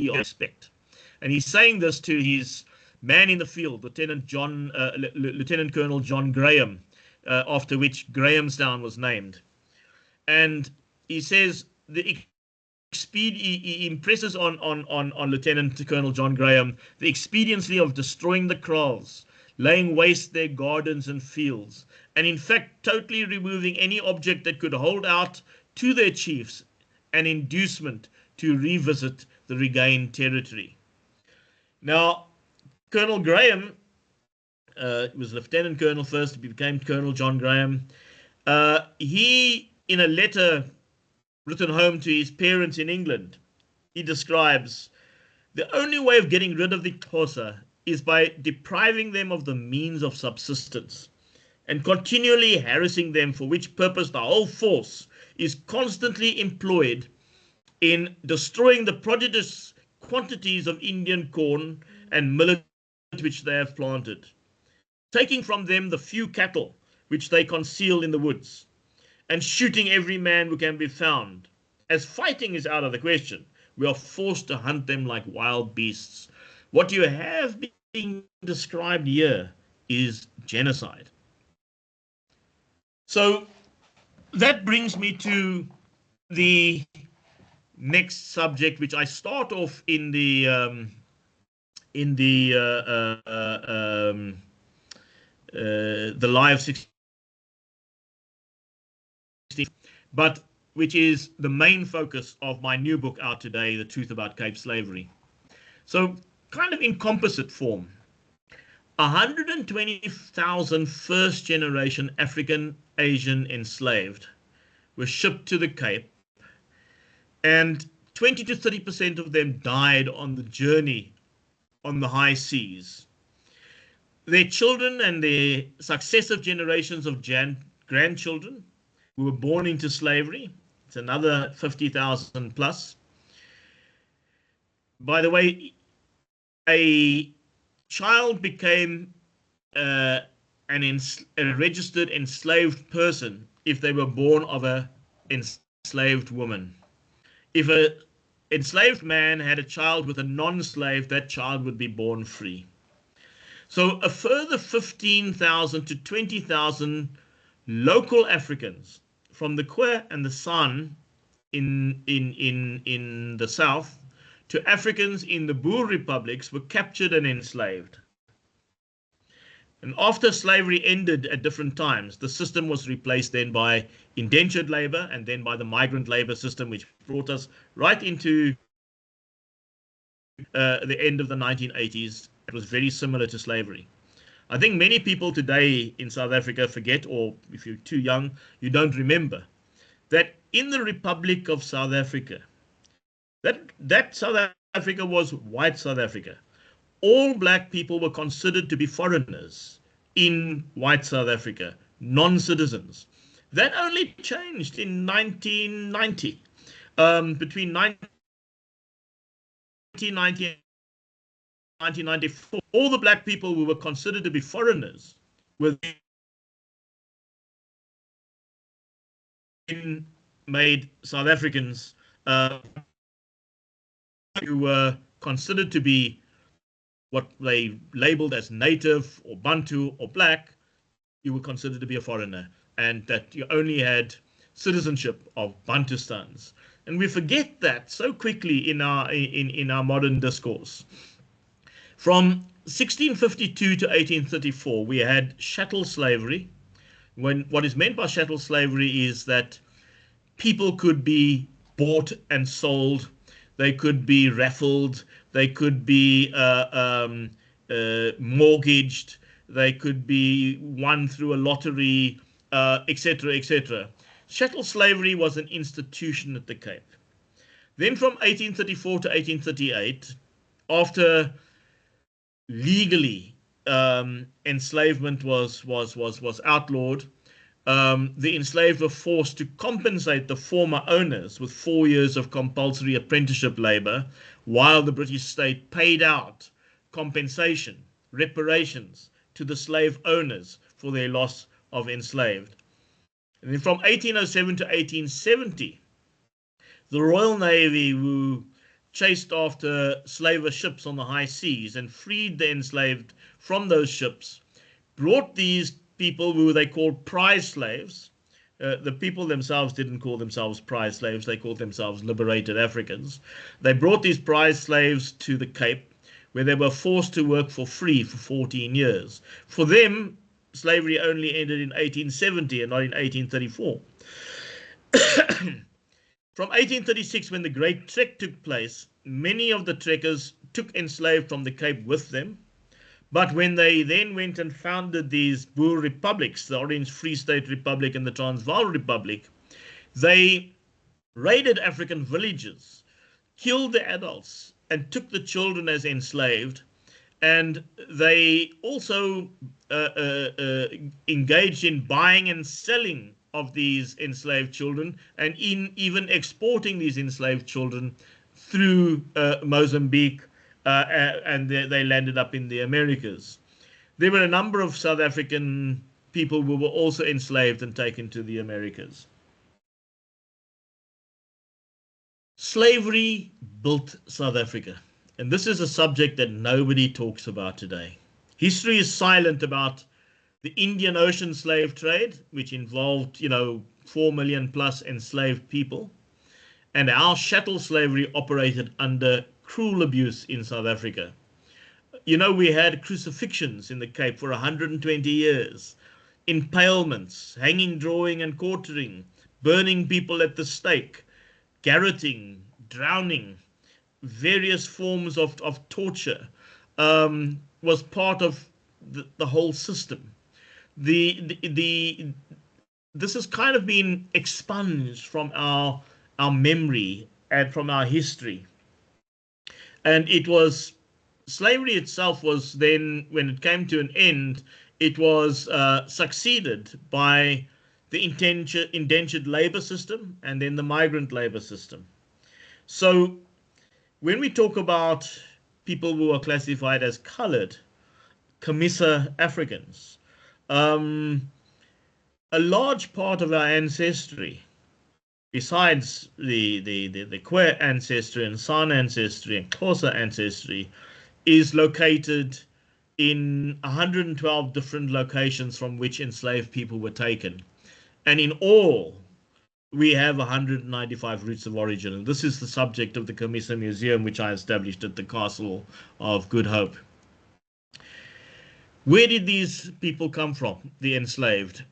of respect. And he's saying this to his man in the field, Lieutenant Colonel John Graham, after which Grahamstown was named. And he says he impresses on Lieutenant Colonel John Graham the expediency of destroying the kraals, laying waste their gardens and fields, and in fact totally removing any object that could hold out to their chiefs an inducement to revisit the regained territory. Now, Colonel Graham was Lieutenant Colonel first, he became Colonel John Graham. He, in a letter written home to his parents in England, he describes, the only way of getting rid of the Xhosa is by depriving them of the means of subsistence and continually harassing them, for which purpose the whole force is constantly employed in destroying the prodigious quantities of Indian corn and millet which they have planted. taking from them the few cattle which they conceal in the woods, and shooting every man who can be found. As fighting is out of the question, we are forced to hunt them like wild beasts. What you have being described here is genocide. So that brings me to the next subject, which I start off in the Live 16, but which is the main focus of my new book out today, The Truth About Cape Slavery. So kind of in composite form, 120,000 first generation African Asian enslaved were shipped to the Cape, and 20 to 30% of them died on the journey on the high seas. Their children and their successive generations of grandchildren who were born into slavery, it's another 50,000 plus. By the way, a child became a registered enslaved person if they were born of an enslaved woman. If an enslaved man had a child with a non-slave, that child would be born free. So a further 15,000 to 20,000 local Africans from the Kwa and the San in the south to Africans in the Boer republics were captured and enslaved. And after slavery ended at different times, the system was replaced then by indentured labor and then by the migrant labor system, which brought us right into the end of the 1980s. It was very similar to slavery. I think many people today in South Africa forget, or if you're too young, you don't remember, that in the Republic of South Africa, that South Africa was white South Africa. All black people were considered to be foreigners in white South Africa, non-citizens. That only changed in 1990. Between 1990 and 1994, all the black people who were considered to be foreigners were then made South Africans who were considered to be what they labeled as native or Bantu or black. You were considered to be a foreigner, and that you only had citizenship of Bantustans. And we forget that so quickly in our modern discourse. From 1652 to 1834, we had chattel slavery. What is meant by chattel slavery is that people could be bought and sold, they could be raffled, they could be mortgaged, they could be won through a lottery, etc., etc. Chattel slavery was an institution at the Cape. Then from 1834 to 1838, after legally enslavement was outlawed, the enslaved were forced to compensate the former owners with 4 years of compulsory apprenticeship labor, while the British state paid out compensation, reparations to the slave owners for their loss of enslaved. And then from 1807 to 1870, the Royal Navy, who chased after slaver ships on the high seas and freed the enslaved from those ships, brought these people who they called prize slaves. The people themselves didn't call themselves prize slaves, they called themselves liberated Africans. They brought these prize slaves to the Cape, where they were forced to work for free for 14 years. For them, slavery only ended in 1870 and not in 1834. From 1836, when the Great Trek took place, many of the trekkers took enslaved from the Cape with them. But when they then went and founded these Boer republics, the Orange Free State Republic and the Transvaal Republic, they raided African villages, killed the adults, and took the children as enslaved. And they also engaged in buying and selling of these enslaved children, and in even exporting these enslaved children through Mozambique, and they landed up in the Americas. there were a number of South African people who were also enslaved and taken to the Americas. Slavery built South Africa, and this is a subject that nobody talks about today. History is silent about the Indian Ocean slave trade, which involved, 4 million plus enslaved people, and how chattel slavery operated under cruel abuse in South Africa. We had crucifixions in the Cape for 120 years, impalements, hanging, drawing, and quartering, burning people at the stake, garroting, drowning, various forms of torture was part of the whole system. This has kind of been expunged from our memory and from our history. And slavery itself was then, when it came to an end, it was succeeded by the indentured labor system and then the migrant labor system. So when we talk about people who are classified as colored, Camissa Africans, a large part of our ancestry, besides the Khmer ancestry and San ancestry and Xhosa ancestry, is located in 112 different locations from which enslaved people were taken. And in all, we have 195 roots of origin. And this is the subject of the Camissa Museum, which I established at the Castle of Good Hope. Where did these people come from, the enslaved?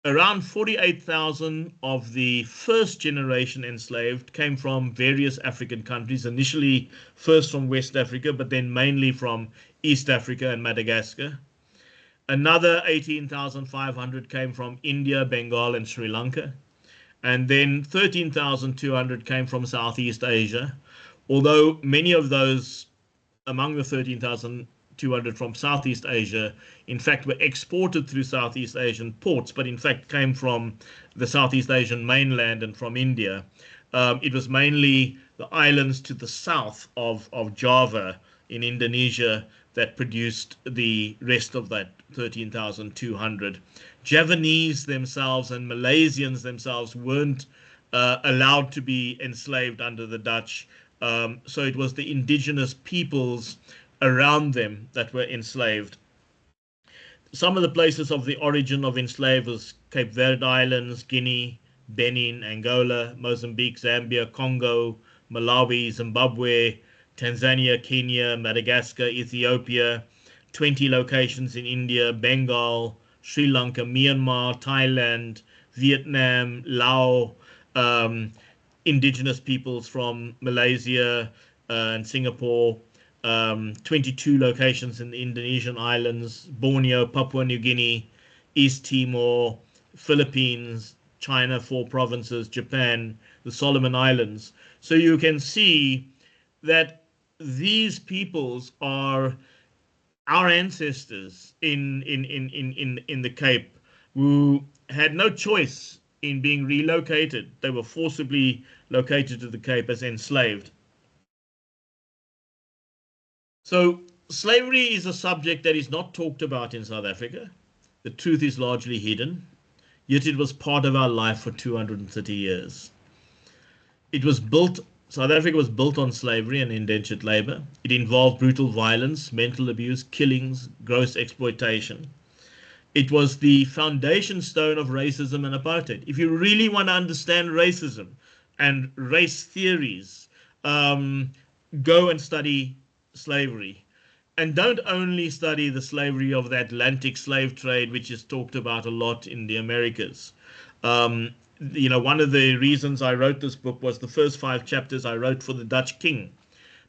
Around 48,000 of the first generation enslaved came from various African countries, initially first from West Africa, but then mainly from East Africa and Madagascar. Another 18,500 came from India, Bengal, and Sri Lanka. And then 13,200 came from Southeast Asia, although many of those among the 13,200 from Southeast Asia, in fact, were exported through Southeast Asian ports, but in fact came from the Southeast Asian mainland and from India. It was mainly the islands to the south of Java in Indonesia that produced the rest of that 13,200. Javanese themselves and Malaysians themselves weren't allowed to be enslaved under the Dutch. So it was the indigenous peoples around them that were enslaved. Some of the places of the origin of enslaved was Cape Verde Islands, Guinea, Benin, Angola, Mozambique, Zambia, Congo, Malawi, Zimbabwe, Tanzania, Kenya, Madagascar, Ethiopia, 20 locations in India, Bengal, Sri Lanka, Myanmar, Thailand, Vietnam, Laos, indigenous peoples from Malaysia and Singapore, 22 locations in the Indonesian islands, Borneo, Papua New Guinea, East Timor, Philippines, China, 4 provinces, Japan, the Solomon Islands. So you can see that these peoples are our ancestors in the Cape who had no choice in being relocated. They were forcibly located to the Cape as enslaved. So slavery is a subject that is not talked about in South Africa. The truth is largely hidden, yet it was part of our life for 230 years. South Africa was built on slavery and indentured labor. It involved brutal violence, mental abuse, killings, gross exploitation. It was the foundation stone of racism and apartheid. If you really want to understand racism and race theories, go and study slavery. And don't only study the slavery of the Atlantic slave trade, which is talked about a lot in the Americas. One of the reasons I wrote this book was the first 5 chapters I wrote for the Dutch king.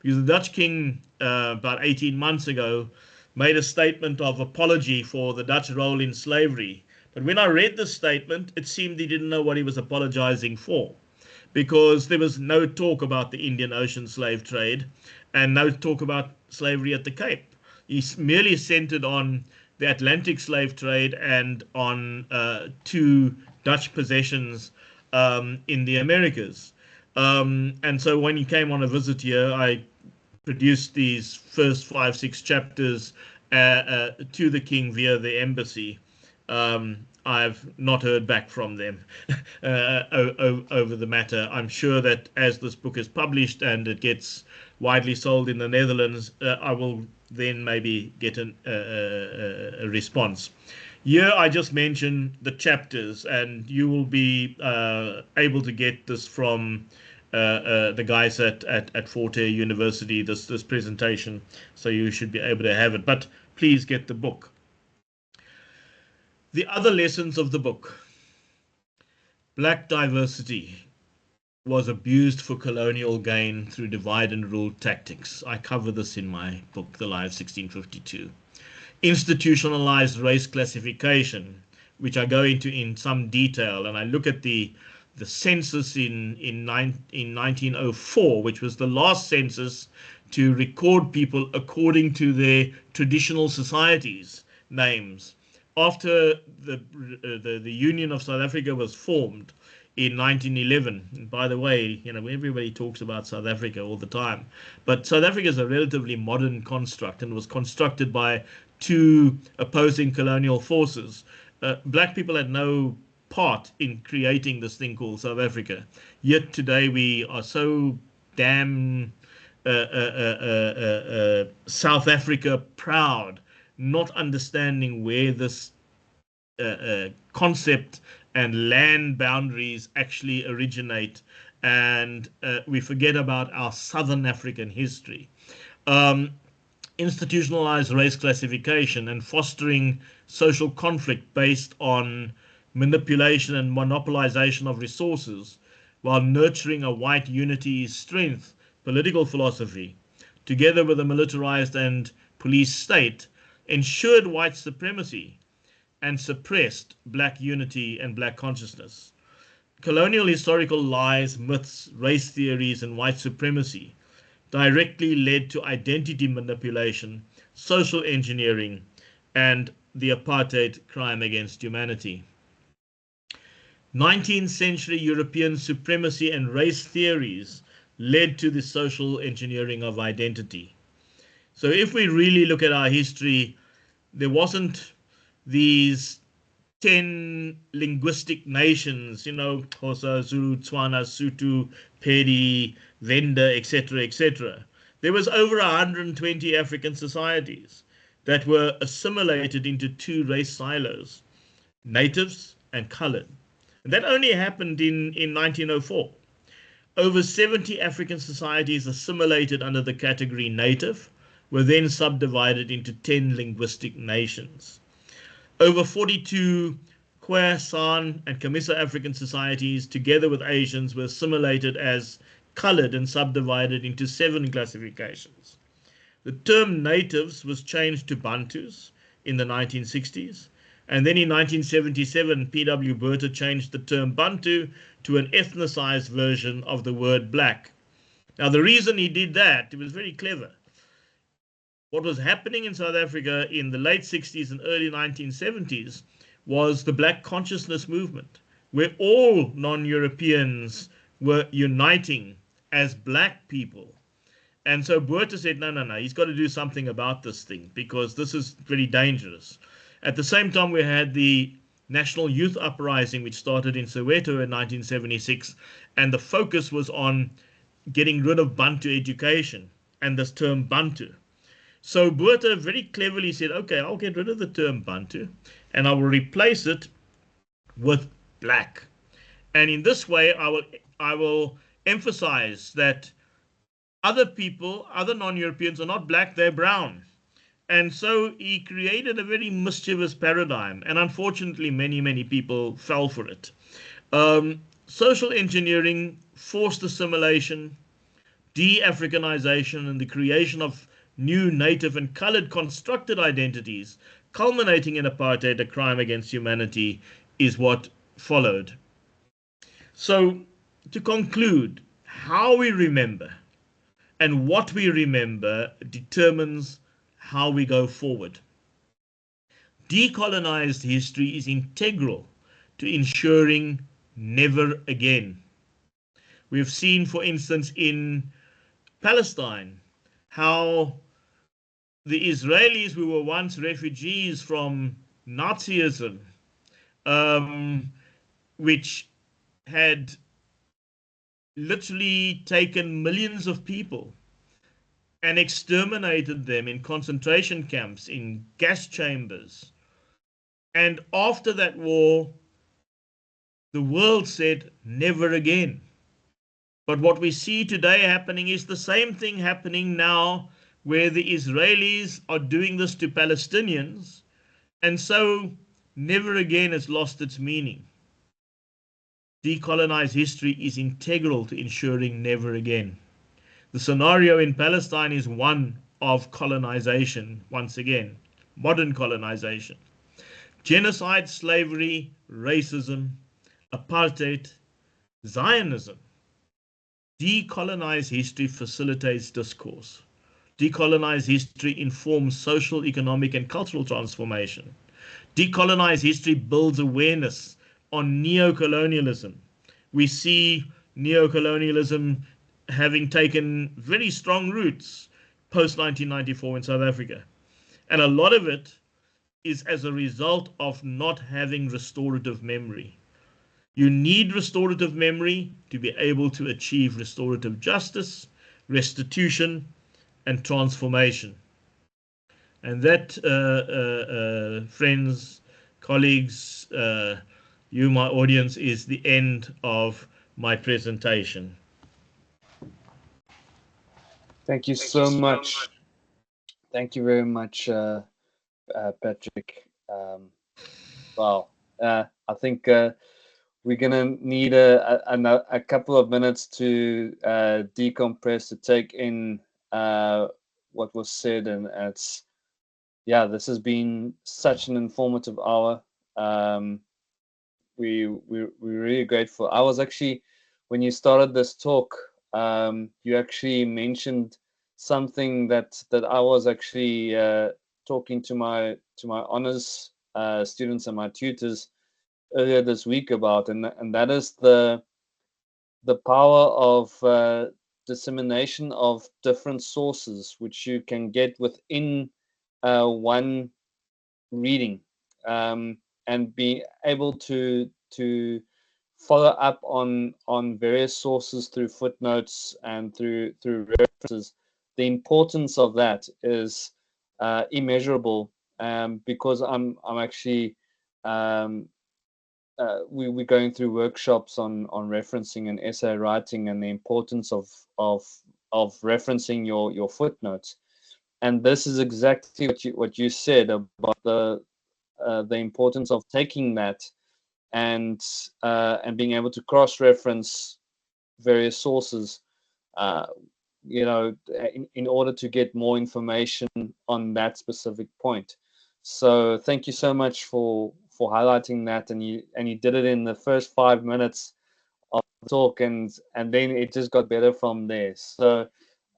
Because the Dutch king, about 18 months ago, made a statement of apology for the Dutch role in slavery. But when I read this statement, it seemed he didn't know what he was apologizing for, because there was no talk about the Indian Ocean slave trade and no talk about slavery at the Cape. He merely centered on the Atlantic slave trade and on 2 Dutch possessions in the Americas. And so when he came on a visit here, I produced these first 5-6 chapters to the king via the embassy. I've not heard back from them over the matter. I'm sure that as this book is published and it gets widely sold in the Netherlands, I will then maybe get a response. Here I just mentioned the chapters, and you will be able to get this from the guys at Forte University, this presentation, so you should be able to have it. But please get the book. The other lessons of the book. Black diversity was abused for colonial gain through divide and rule tactics. I cover this in my book, The Lie of 1652. Institutionalized race classification, which I go into in some detail, and I look at the census in 1904, which was the last census to record people according to their traditional societies' names. After the Union of South Africa was formed in 1911, and by the way, everybody talks about South Africa all the time, but South Africa is a relatively modern construct and was constructed by two opposing colonial forces. Black people had no part in creating this thing called South Africa. Yet today we are so damn South Africa proud, not understanding where this concept and land boundaries actually originate, and we forget about our Southern African history. Institutionalized race classification and fostering social conflict based on manipulation and monopolization of resources, while nurturing a white unity strength political philosophy, together with a militarized and police state, ensured white supremacy and suppressed black unity and black consciousness. Colonial historical lies, myths, race theories, and white supremacy directly led to identity manipulation, social engineering, and the apartheid crime against humanity. 19th century European supremacy and race theories led to the social engineering of identity. So if we really look at our history, there wasn't these 10 linguistic nations, Xhosa, Zulu, Tswana, Sotho, Pedi, Venda, etc., etc. There was over 120 African societies that were assimilated into two race silos, natives and colored. And that only happened in 1904. Over 70 African societies assimilated under the category native were then subdivided into 10 linguistic nations. Over 42 Khmer, San, and Camissa African societies, together with Asians, were assimilated as colored and subdivided into 7 classifications. The term natives was changed to Bantus in the 1960s, and then in 1977, P.W. Botha changed the term Bantu to an ethnicized version of the word black. Now, the reason he did that, it was very clever. What was happening in South Africa in the late 60s and early 1970s was the black consciousness movement, where all non-Europeans were uniting as black people. And so Botha said, no, he's got to do something about this thing because this is very dangerous. At the same time, we had the National Youth Uprising, which started in Soweto in 1976, and the focus was on getting rid of Bantu education and this term Bantu. So Botha very cleverly said, okay, I'll get rid of the term Bantu and I will replace it with black. And in this way, I will emphasize that other people, other non-Europeans are not black, they're brown. And so he created a very mischievous paradigm. And unfortunately, many people fell for it. Social engineering, forced assimilation, de-Africanization, and the creation of new native and colored constructed identities, culminating in apartheid, a crime against humanity, is what followed. So, to conclude, how we remember and what we remember determines how we go forward. Decolonized history is integral to ensuring never again. We've seen, for instance, in Palestine, how the Israelis who were once refugees from Nazism, which had literally taken millions of people and exterminated them in concentration camps, in gas chambers. And after that war, the world said, never again. But what we see today happening is the same thing happening now, where the Israelis are doing this to Palestinians, and so never again has lost its meaning. Decolonized history is integral to ensuring never again. The scenario in Palestine is one of colonization, once again, modern colonization. Genocide, slavery, racism, apartheid, Zionism. Decolonized history facilitates discourse. Decolonized history informs social, economic, and cultural transformation. Decolonized history builds awareness on neocolonialism. We see neocolonialism having taken very strong roots post-1994 in South Africa. And a lot of it is as a result of not having restorative memory. You need restorative memory to be able to achieve restorative justice, restitution, and transformation. And that, friends, colleagues, you, my audience, is the end of my presentation. Thank you so much. Thank you very much, Patrick. Wow. I think we're going to need a couple of minutes to decompress, to take in what was said. And it's, yeah, this has been such an informative hour. We're really grateful. I was actually, when you started this talk, you actually mentioned something that I was actually talking to my honors students and my tutors earlier this week about, and that is the power of dissemination of different sources which you can get within one reading, and be able to follow up on various sources through footnotes and through references. The importance of that is immeasurable, because I'm actually we're going through workshops on referencing and essay writing, and the importance of referencing your footnotes. And this is exactly what you said about the importance of taking that and being able to cross-reference various sources, in order to get more information on that specific point. So thank you so much for highlighting that, and you did it in the first 5 minutes of the talk, and then it just got better from there. So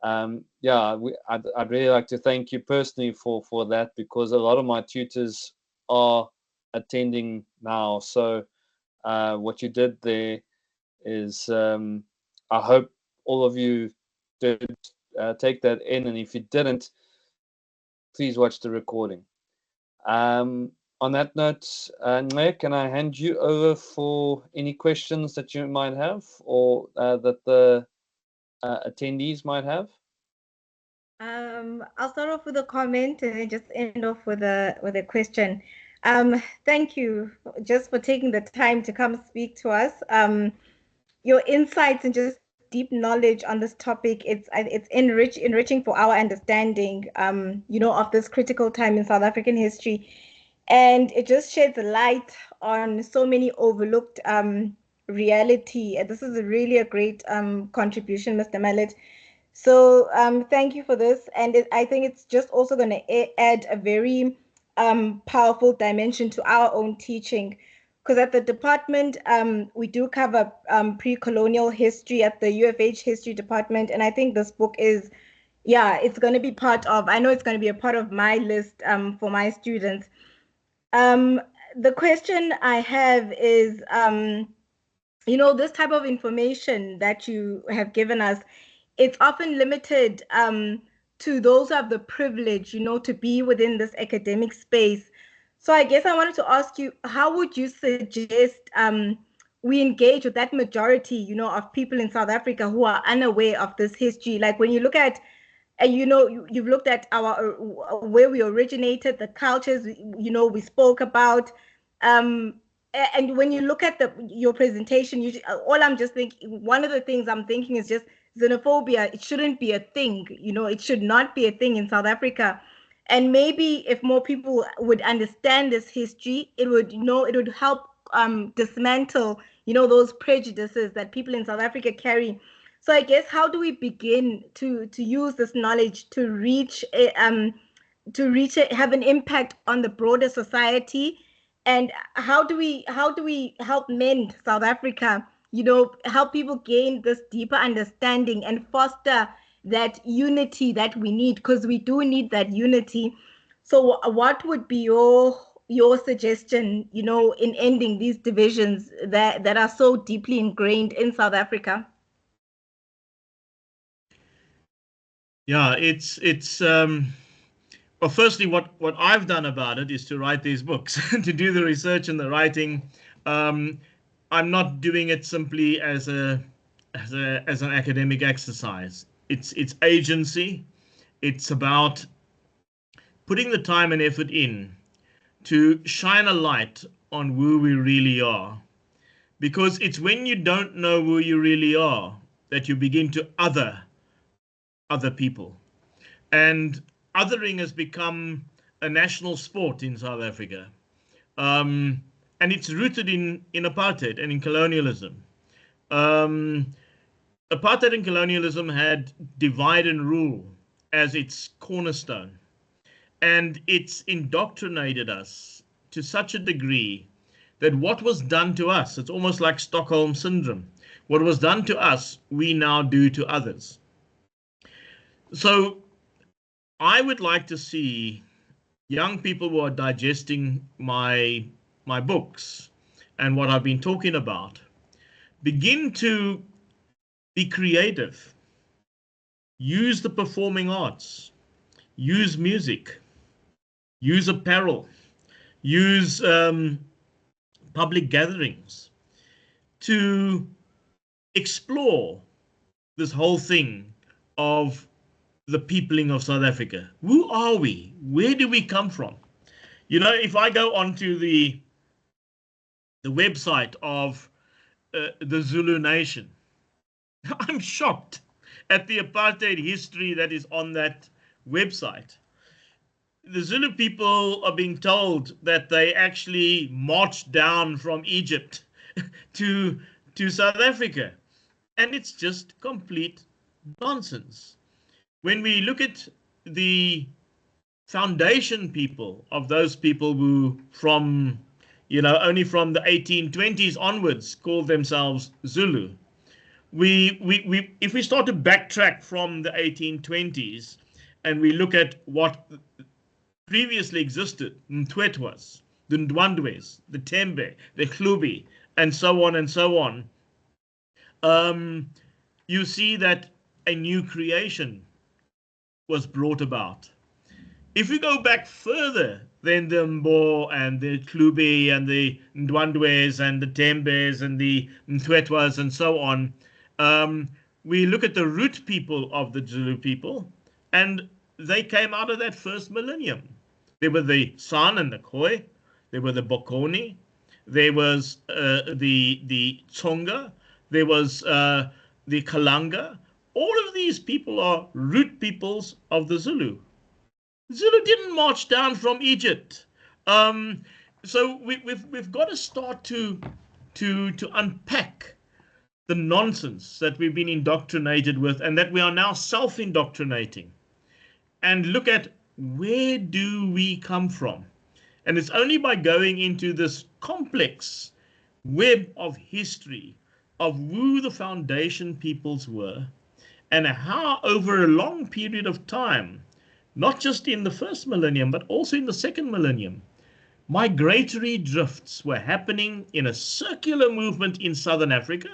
yeah, I'd really like to thank you personally for that, because a lot of my tutors are attending now. So what you did there is, I hope all of you did take that in, and if you didn't, please watch the recording. On that note, Nle, can I hand you over for any questions that you might have, or that the attendees might have? I'll start off with a comment and then just end off with a question. Thank you just for taking the time to come speak to us. Your insights and just deep knowledge on this topic, it's enriching for our understanding, of this critical time in South African history. And it just sheds a light on so many overlooked reality. And this is really a great contribution, Mr. Mellet. So thank you for this. And I think it's just also going to add a very powerful dimension to our own teaching. Because at the department, we do cover pre-colonial history at the UFH history department. And I think this book is, it's going to be I know it's going to be a part of my list for my students. The question I have is, this type of information that you have given us, it's often limited to those who have the privilege, you know, to be within this academic space. So I guess I wanted to ask you, how would you suggest we engage with that majority, you know, of people in South Africa who are unaware of this history? Like when you look at, and you know, you've looked at our where we originated, the cultures, you know, we spoke about, and when you look at your presentation, all I'm just thinking, one of the things I'm thinking is just xenophobia. It shouldn't be a thing, you know, it should not be a thing in South Africa. And maybe if more people would understand this history, it would, you know, it would help dismantle, you know, those prejudices that people in South Africa carry. So I guess, how do we begin to use this knowledge to reach have an impact on the broader society? And how do we help mend South Africa, you know, help people gain this deeper understanding and foster that unity that we need, because we do need that unity. So what would be your suggestion, you know, in ending these divisions that are so deeply ingrained in South Africa? Yeah, it's well, firstly, what I've done about it is to write these books, to do the research and the writing. I'm not doing it simply as an academic exercise. It's agency. It's about putting the time and effort in to shine a light on who we really are. Because it's when you don't know who you really are that you begin to other people. And othering has become a national sport in South Africa. And it's rooted in apartheid and in colonialism. Apartheid and colonialism had divide and rule as its cornerstone. And it's indoctrinated us to such a degree that what was done to us, it's almost like Stockholm Syndrome. What was done to us, we now do to others. So I would like to see young people who are digesting my books and what I've been talking about begin to be creative, use the performing arts, use music, use apparel, use public gatherings to explore this whole thing of the peopling of South Africa. Who are we? Where do we come from? You know, if I go onto the website of the Zulu Nation, I'm shocked at the apartheid history that is on that website. The Zulu people are being told that they actually marched down from Egypt to South Africa. And it's just complete nonsense. When we look at the foundation people of those people who from, you know, only from the 1820s onwards called themselves Zulu, if we start to backtrack from the 1820s and we look at what previously existed, Mthwetwas, the Ndwandwes, the Tembe, the Hlubi, and so on, you see that a new creation was brought about. If we go back further than the Mbo and the Hlubi and the Ndwandwes and the Tembes and the Mthwetwas and so on, we look at the root people of the Zulu people, and they came out of that first millennium. There were the San and the Khoi, there were the Bokoni, there was the Tsonga, there was the Kalanga. All of these people are root peoples of the Zulu. Zulu didn't march down from Egypt. So we've got to start to unpack the nonsense that we've been indoctrinated with and that we are now self-indoctrinating, and look at where do we come from. And it's only by going into this complex web of history of who the foundation peoples were and how over a long period of time, not just in the first millennium, but also in the second millennium, migratory drifts were happening in a circular movement in Southern Africa,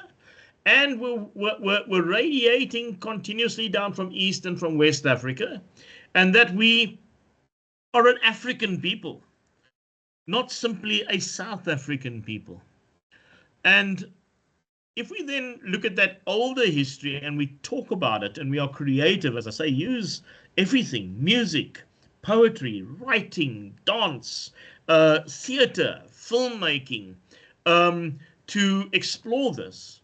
and were radiating continuously down from East and from West Africa, and that we are an African people, not simply a South African people. And if we then look at that older history and we talk about it and we are creative, as I say, use everything, music, poetry, writing, dance, theatre, filmmaking, to explore this.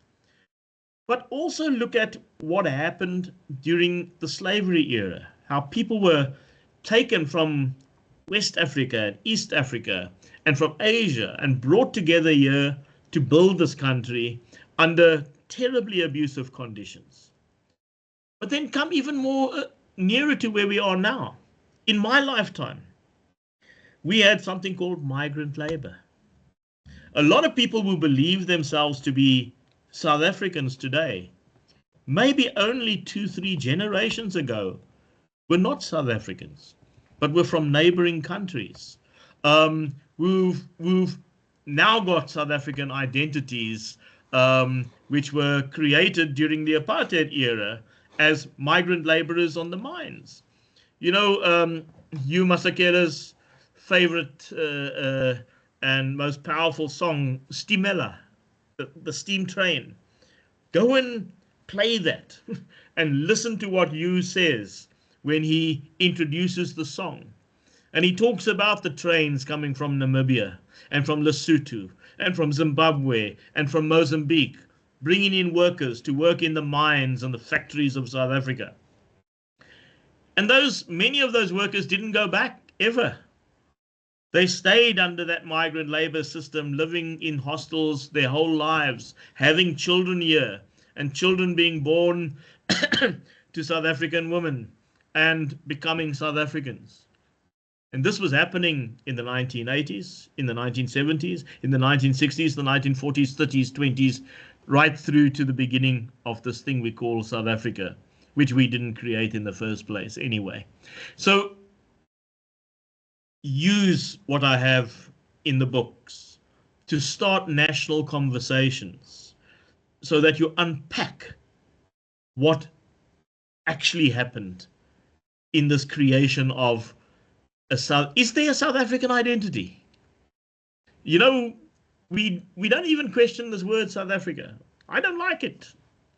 But also look at what happened during the slavery era, how people were taken from West Africa and East Africa and from Asia and brought together here to build this country under terribly abusive conditions. But then come even more nearer to where we are now. In my lifetime, we had something called migrant labor. A lot of people who believe themselves to be South Africans today, maybe only 2-3 generations ago, were not South Africans, but were from neighboring countries, who've now got South African identities, which were created during the apartheid era as migrant laborers on the mines. You know, Hugh Masekela's favorite and most powerful song, Stimela, the steam train. Go and play that and listen to what Hugh says when he introduces the song. And he talks about the trains coming from Namibia and from Lesotho and from Zimbabwe and from Mozambique, bringing in workers to work in the mines and the factories of South Africa. And many of those workers didn't go back ever. They stayed under that migrant labor system, living in hostels their whole lives, having children here, and children being born to South African women and becoming South Africans. And this was happening in the 1980s, in the 1970s, in the 1960s, the 1940s, 30s, 20s, right through to the beginning of this thing we call South Africa, which we didn't create in the first place anyway. So use what I have in the books to start national conversations so that you unpack what actually happened in this creation of is there a South African identity? You know, we don't even question this word South Africa. I don't like it.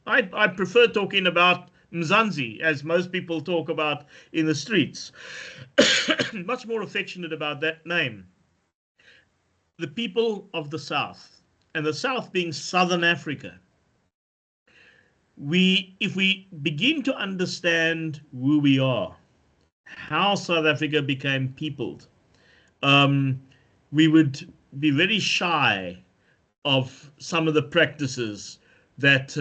I prefer talking about Mzansi, as most people talk about in the streets. Much more affectionate about that name. The people of the South, and the South being Southern Africa. If we begin to understand who we are, how South Africa became peopled, we would be very shy of some of the practices that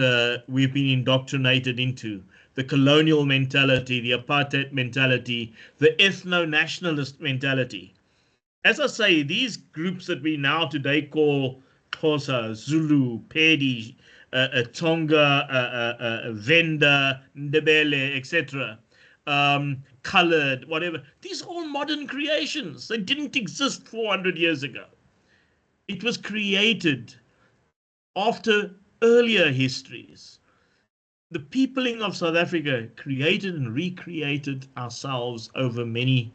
we've been indoctrinated into. The colonial mentality, the apartheid mentality, the ethno-nationalist mentality. As I say, these groups that we now today call Xhosa, Zulu, Pedi, Tonga, Venda, Ndebele, etc., colored, whatever. These are all modern creations. They didn't exist 400 years ago. It was created after earlier histories. The peopling of South Africa created and recreated ourselves over many,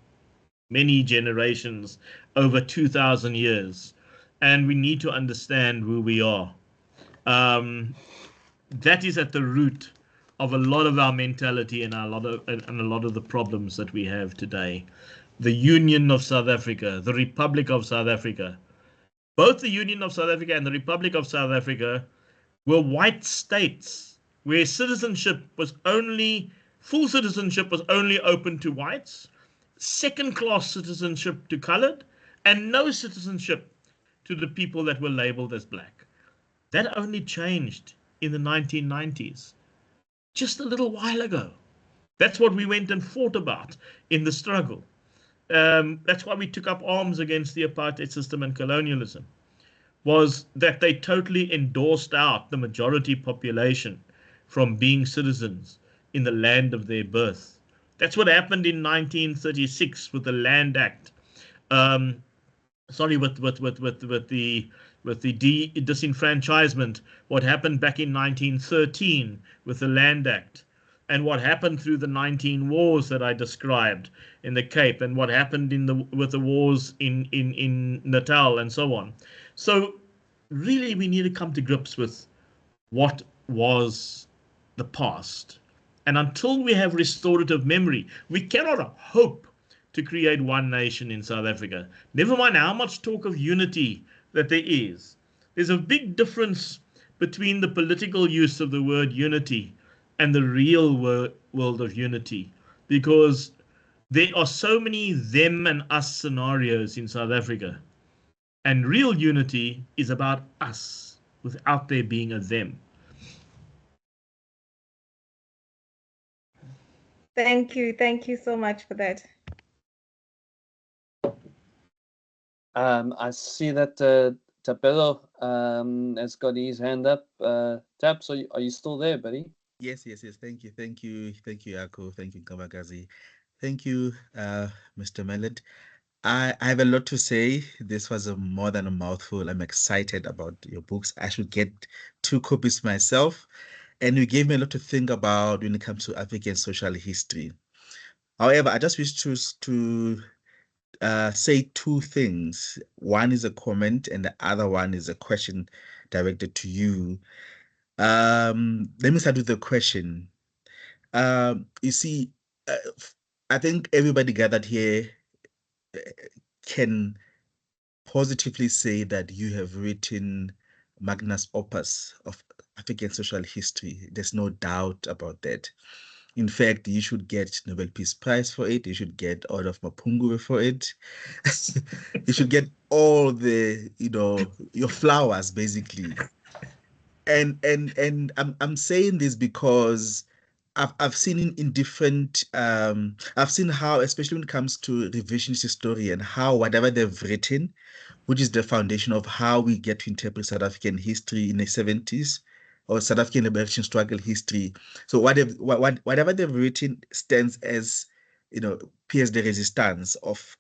many generations, over 2,000 years. And we need to understand who we are. That is at the root of a lot of our mentality and a lot of the problems that we have today. The Union of South Africa, the Republic of South Africa. Both the Union of South Africa and the Republic of South Africa were white states where full citizenship was only open to whites, second-class citizenship to colored, and no citizenship to the people that were labeled as black. That only changed in the 1990s, just a little while ago. That's what we went and fought about in the struggle. That's why we took up arms against the apartheid system and colonialism, was that they totally endorsed out the majority population from being citizens in the land of their birth. That's what happened in 1936 with the Land Act. With with the disenfranchisement, what happened back in 1913 with the Land Act, and what happened through the 19 wars that I described in the Cape, and what happened with the wars in Natal and so on. So really we need to come to grips with what was the past. And until we have restorative memory, we cannot hope to create one nation in South Africa. Never mind how much talk of unity that there is. There's a big difference between the political use of the word unity and the real world of unity, because there are so many them and us scenarios in South Africa. And real unity is about us without there being a them. Thank you. Thank you so much for that. I see that Tapelo has got his hand up. Tap, so are you still there, buddy? Yes. Thank you, Yako. Thank you, Kamakazi. Thank you, Mr. Mellet. I have a lot to say. This was more than a mouthful. I'm excited about your books. I should get 2 copies myself. And you gave me a lot to think about when it comes to African social history. However, I just wish to say 2 things. One is a comment, and the other one is a question directed to you. Let me start with the question. You see, I think everybody gathered here can positively say that you have written magnus opus of African social history. There's no doubt about that. In fact, you should get Nobel Peace Prize for it. You should get Order of Mapungwe for it. You should get all the, your flowers, basically. And I'm saying this because I've seen in different I've seen how, especially when it comes to revisionist historian, how whatever they've written, which is the foundation of how we get to interpret South African history in the 70s or South African liberation struggle history. So whatever they've written stands as, pièce de résistance of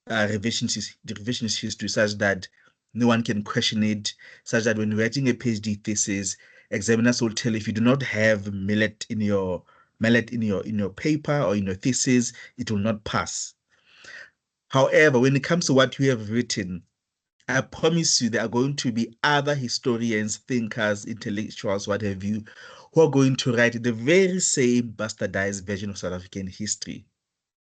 revisionist history, such that no one can question it, such that when writing a PhD thesis, examiners will tell if you do not have Mellet in your paper or in your thesis, it will not pass. However, when it comes to what you have written, I promise you there are going to be other historians, thinkers, intellectuals, what have you, who are going to write the very same bastardized version of South African history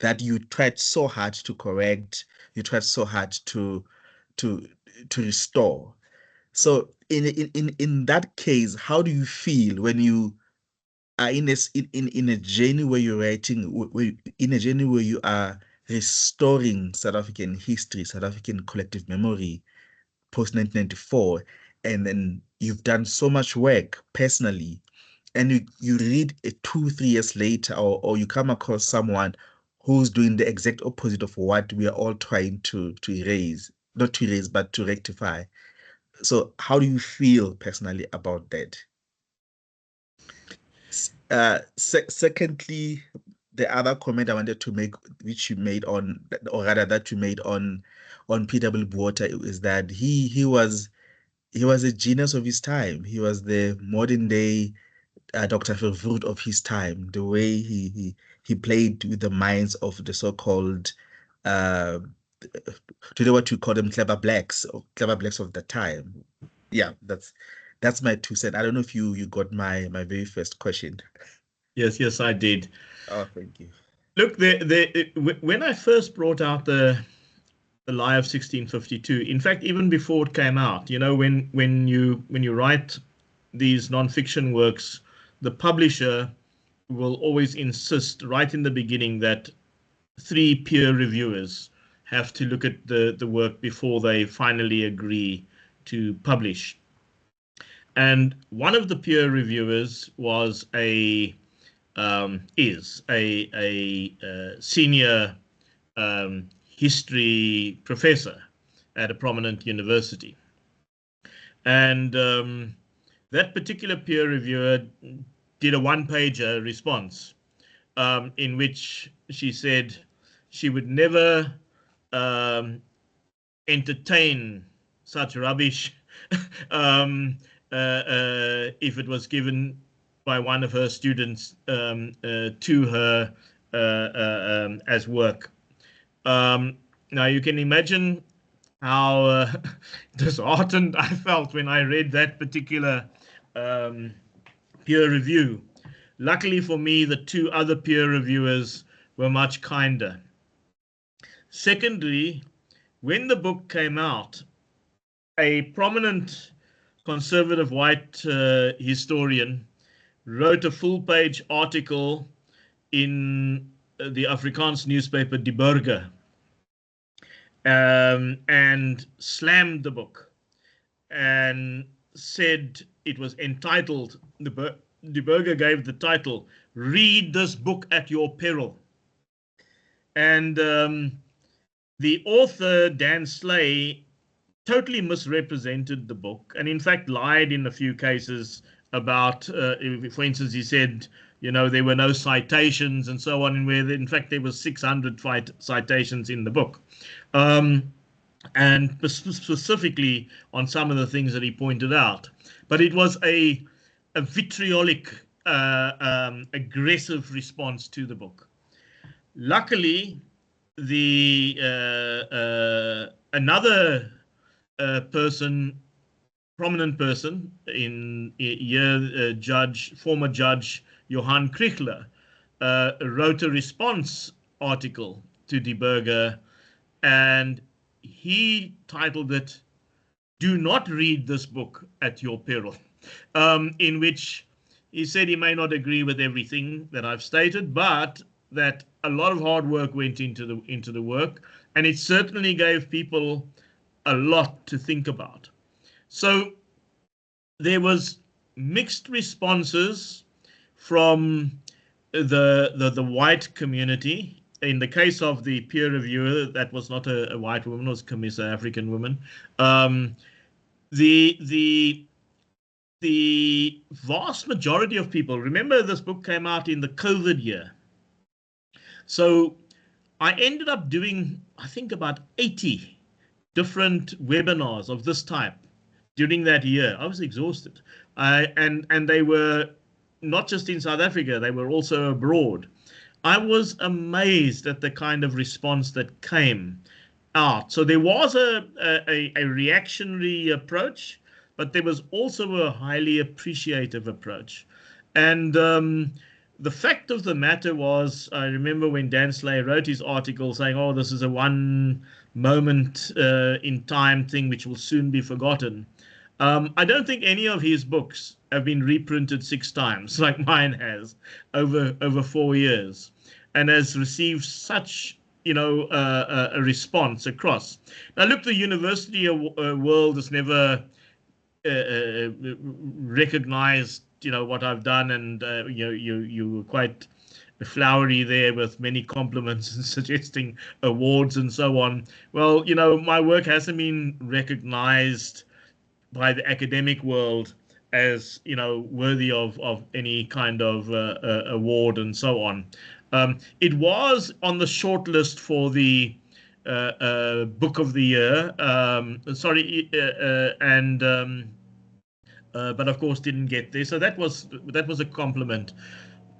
that you tried so hard to correct, you tried so hard to restore. So in that case, how do you feel when you are in a journey where you're writing, in a journey where you are restoring South African history, South African collective memory post 1994, and then you've done so much work personally, and you read it 2-3 years later, or you come across someone who's doing the exact opposite of what we are all trying to erase, not to erase, but to rectify. So how do you feel personally about that? Secondly, the other comment I wanted to make, which you made on, or rather that you made on P.W. Botha, is that he was a genius of his time. He was the modern day Dr. Verwoerd of his time. The way he played with the minds of the so-called today what you call them clever blacks of the time. Yeah, that's my 2 cents. I don't know if you got my very first question. Yes, I did. Oh, thank you. Look, when I first brought out the Lie of 1652, in fact, even before it came out, when you write these non-fiction works, the publisher will always insist right in the beginning that 3 peer reviewers have to look at the work before they finally agree to publish. And one of the peer reviewers was a senior history professor at a prominent university. And that particular peer reviewer did a 1-pager response in which she said she would never entertain such rubbish if it was given by one of her students to her as work. Now you can imagine how disheartened I felt when I read that particular peer review. Luckily for me, the two other peer reviewers were much kinder. Secondly, when the book came out, a prominent conservative white historian wrote a full-page article in the Afrikaans newspaper Die Burger, and slammed the book and said it was entitled, Die Burger gave the title, "Read this book at your peril." And the author, Dan Slay, totally misrepresented the book and in fact lied in a few cases about, for instance, he said, you know, there were no citations and so on, and where in fact there was 600 citations in the book. And specifically on some of the things that he pointed out. But it was a vitriolic, aggressive response to the book. Luckily, another prominent person in here, former judge Johan Krichler, wrote a response article to Die Burger, and he titled it, "Do not read this book at your peril," in which he said he may not agree with everything that I've stated, but that a lot of hard work went into the work, and it certainly gave people a lot to think about. So there was mixed responses from the white community. In the case of the peer reviewer, that was not a white woman, it was Camissa, African woman. The vast majority of people, remember this book came out in the COVID year. So I ended up doing, I think, about 80 different webinars of this type during that year. I was exhausted. And they were not just in South Africa, they were also abroad. I was amazed at the kind of response that came out. So there was a reactionary approach, but there was also a highly appreciative approach. And the fact of the matter was, I remember when Dan Slay wrote his article saying, oh, this is a one moment in time thing which will soon be forgotten. I don't think any of his books have been reprinted 6 times like mine has over 4 years, and has received such, you know, a response across. Now look, the university world has never recognized, you know, what I've done, and you were quite flowery there with many compliments and suggesting awards and so on. Well, you know, my work hasn't been recognized by the academic world as, you know, worthy of any kind of award and so on. It was on the short list for the book of the year, but of course didn't get there. So that was a compliment.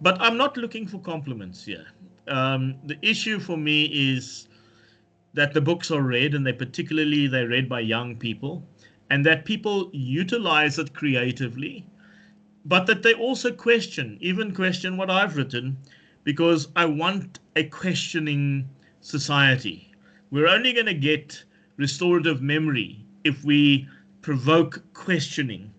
But I'm not looking for compliments here. The issue for me is that the books are read, and they're read by young people, and that people utilize it creatively, but that they also question what I've written, because I want a questioning society. We're only going to get restorative memory if we provoke questioning,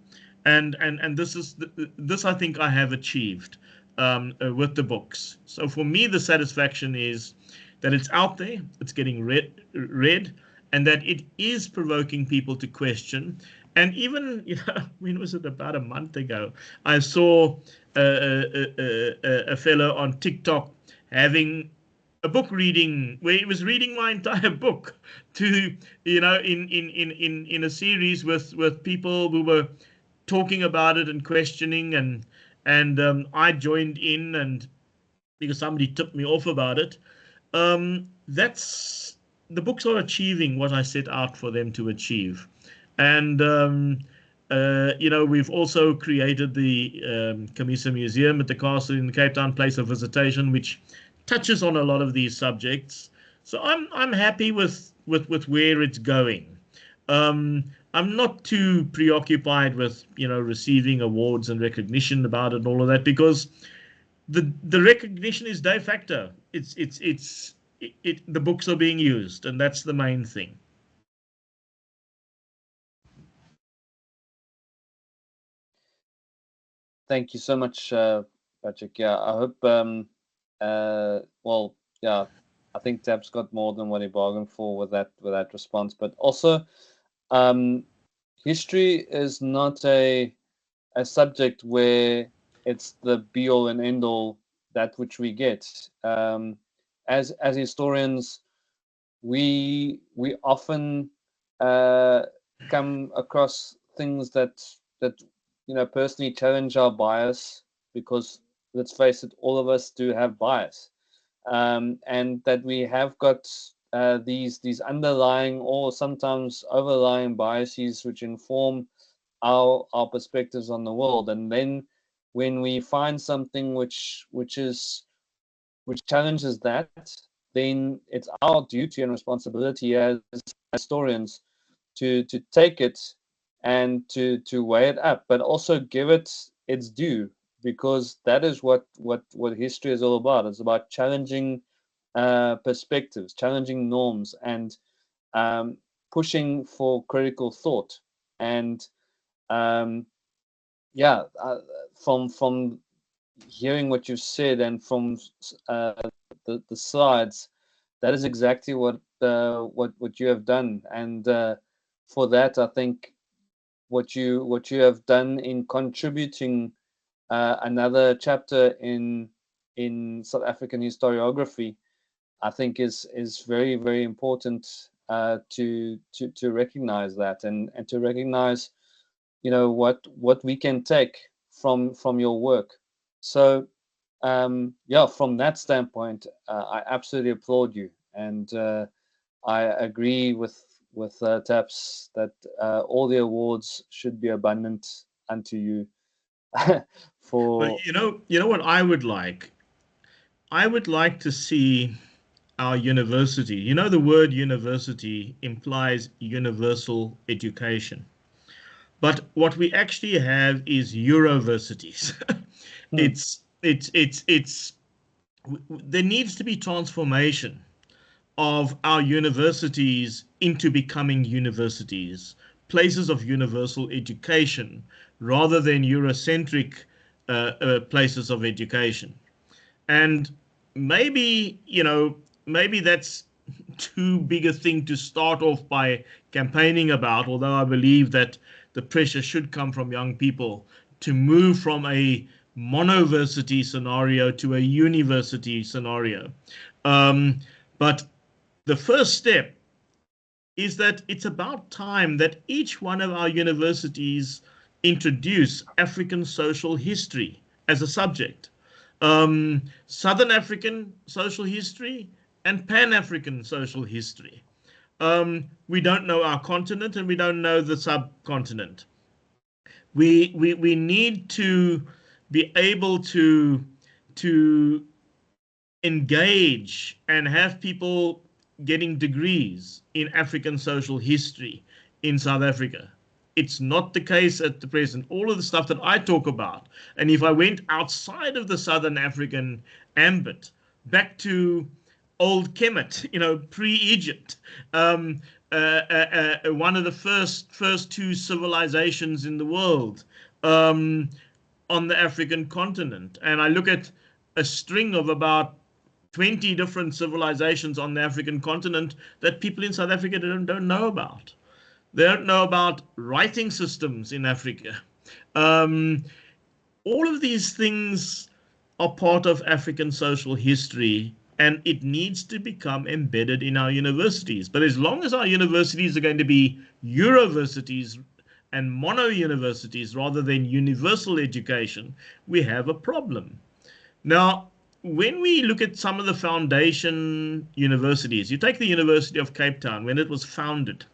and this I think I have achieved with the books. So for me, the satisfaction is that it's out there, it's getting read, and that it is provoking people to question. And even, you know, when was it, about a month ago, I saw a fellow on TikTok having a book reading where he was reading my entire book to, you know, in a series with people who were talking about it and questioning, and I joined in, and because somebody tipped me off about it. The books are achieving what I set out for them to achieve. And we've also created the Camissa Museum at the castle in Cape Town, place of visitation, which touches on a lot of these subjects. So I'm happy with where it's going. I'm not too preoccupied with receiving awards and recognition about it and all of that, because the recognition is de facto. The books are being used, and that's the main thing. Thank you so much, Patrick. Yeah, I hope. Well, yeah, I think Tab's got more than what he bargained for with that response. But also, history is not a subject where it's the be all and end all, that which we get. As historians, we often come across things that personally challenge our bias, because let's face it, all of us do have bias, and that we have got these underlying or sometimes overlying biases which inform our perspectives on the world. And then when we find something which challenges that, then it's our duty and responsibility as historians to take it and to weigh it up, but also give it its due, because that is what history is all about. It's about challenging perspectives, challenging norms, and pushing for critical thought. And yeah, from hearing what you've said and from the slides, that is exactly what you have done. And for that, I think what you have done in contributing another chapter in South African historiography, I think is very, very important to recognize that, and to recognize what we can take from your work. So yeah, from that standpoint, I absolutely applaud you, and I agree with Taps that all the awards should be abundant unto you. For But you know what I would like? I would like to see our university. The word university implies universal education. But what we actually have is Euroversities. There needs to be transformation of our universities into becoming universities, places of universal education, rather than Eurocentric places of education. And maybe, maybe that's too big a thing to start off by campaigning about, although I believe that the pressure should come from young people to move from a monoversity scenario to a university scenario. But the first step is that it's about time that each one of our universities introduce African social history as a subject. Southern African social history and Pan-African social history. We don't know our continent, and we don't know the subcontinent. We need to be able to engage and have people getting degrees in African social history in South Africa. It's not the case at the present. All of the stuff that I talk about, and if I went outside of the Southern African ambit, back to Old Kemet, pre-Egypt, one of the first two civilizations in the world on the African continent, and I look at a string of about 20 different civilizations on the African continent that people in South Africa don't know about. They don't know about writing systems in Africa. All of these things are part of African social history, and it needs to become embedded in our universities. But as long as our universities are going to be Euroversities and mono-universities rather than universal education, we have a problem. Now, when we look at some of the foundation universities, you take the University of Cape Town, when it was founded,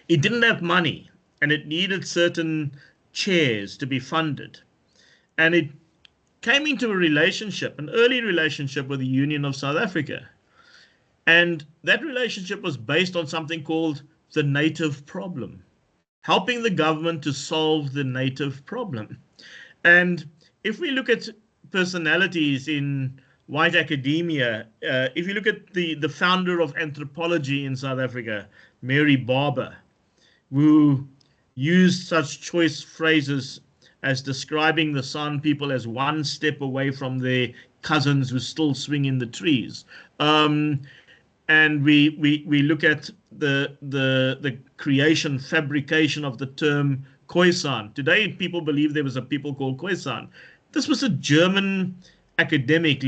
It didn't have money, and it needed certain chairs to be funded. And it came into a relationship, an early relationship with the Union of South Africa. And that relationship was based on something called the native problem, helping the government to solve the native problem. And if we look at personalities in white academia, if you look at the founder of anthropology in South Africa, Mary Barber, who used such choice phrases as describing the San people as one step away from their cousins who still swing in the trees. And we look at the creation, fabrication of the term Khoisan. Today, people believe there was a people called Khoisan. This was a German academic,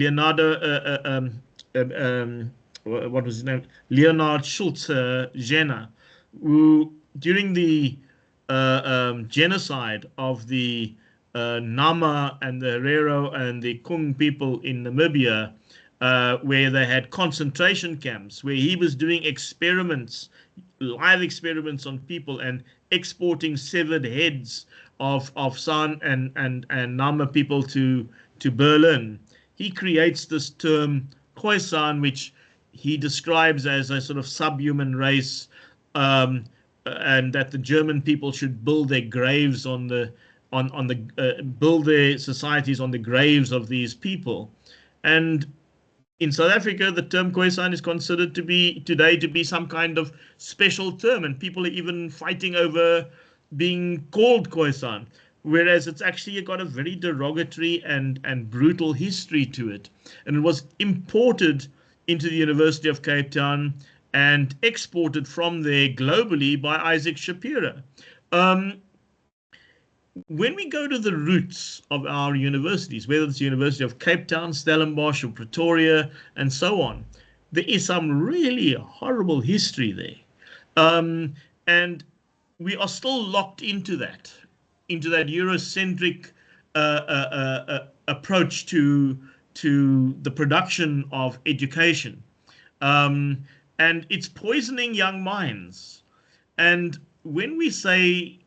what was his name? Leonard Schultz Jenner, who during the genocide of the Nama and the Herero and the Kung people in Namibia, where they had concentration camps, where he was doing experiments, live experiments on people and exporting severed heads of San and Nama people to Berlin. He creates this term Khoisan, which he describes as a sort of subhuman race, and that the German people should build their graves on the build their societies on the graves of these people. And in South Africa, the term Khoisan is considered to be today to be some kind of special term, and people are even fighting over being called Khoisan, whereas it's actually got a very derogatory and brutal history to it. And it was imported into the University of Cape Town and exported from there globally by Isaac Shapira. When we go to the roots of our universities, whether it's the University of Cape Town, Stellenbosch, or Pretoria, and so on, there is some really horrible history there. And we are still locked into that Eurocentric approach to the production of education. And it's poisoning young minds. And when we say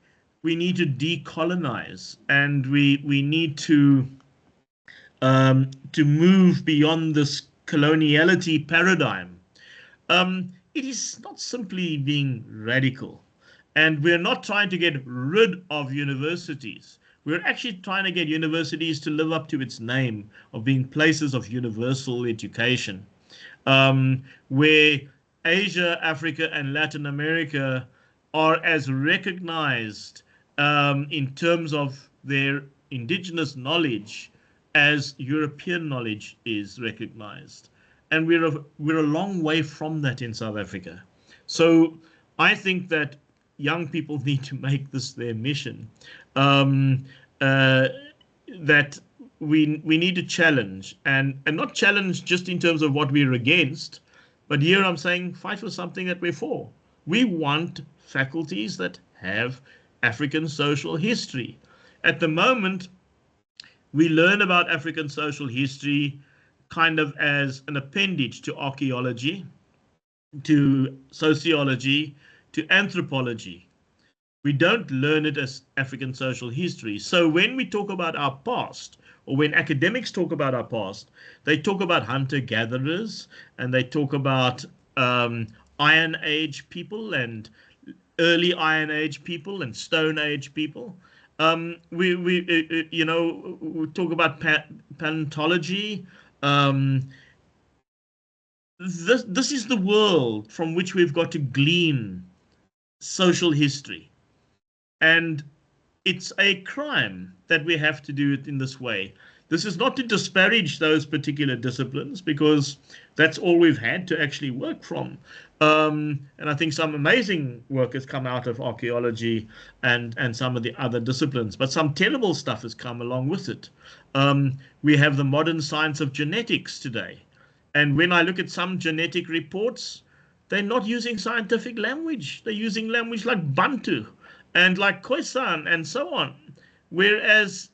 we need to decolonize and we need to move beyond this coloniality paradigm, it is not simply being radical. And we're not trying to get rid of universities. We're actually trying to get universities to live up to its name of being places of universal education, where Asia, Africa, and Latin America are as recognized in terms of their indigenous knowledge as European knowledge is recognized. And we're a long way from that in South Africa. So I think that young people need to make this their mission, that we need to challenge, and not challenge just in terms of what we're against, but here I'm saying fight for something that we're for. We want faculties that have African social history. At the moment, we learn about African social history kind of as an appendage to archaeology, to sociology, to anthropology. We don't learn it as African social history. So when we talk about our past, or when academics talk about our past, they talk about hunter-gatherers, and they talk about Iron Age people and early Iron Age people and Stone Age people. We talk about paleontology. This is the world from which we've got to glean social history. And it's a crime that we have to do it in this way. This is not to disparage those particular disciplines, because that's all we've had to actually work from. And I think some amazing work has come out of archaeology and some of the other disciplines, but some terrible stuff has come along with it. We have the modern science of genetics today. And when I look at some genetic reports, they're not using scientific language. They're using language like Bantu and like Khoisan and so on. Whereas,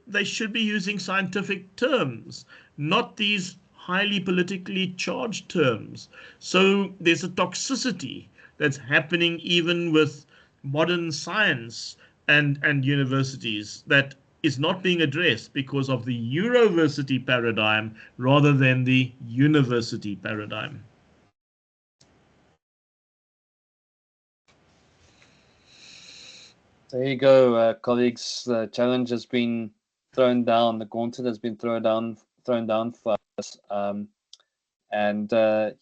they should be using scientific terms, not these highly politically charged terms. So there's a toxicity that's happening even with modern science and universities that is not being addressed because of the university paradigm rather than the university paradigm. There you go, colleagues. The challenge has been thrown down. The gauntlet has been thrown down for us. And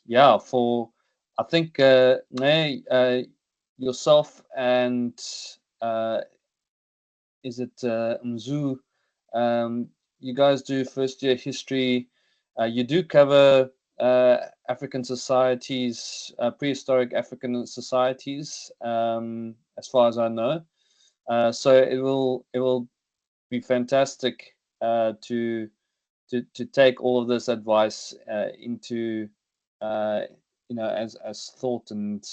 yeah, for I think yourself and is it Mzu? You guys do first year history. You do cover African societies, prehistoric African societies, as far as I know. So it will be fantastic to take all of this advice into as thought and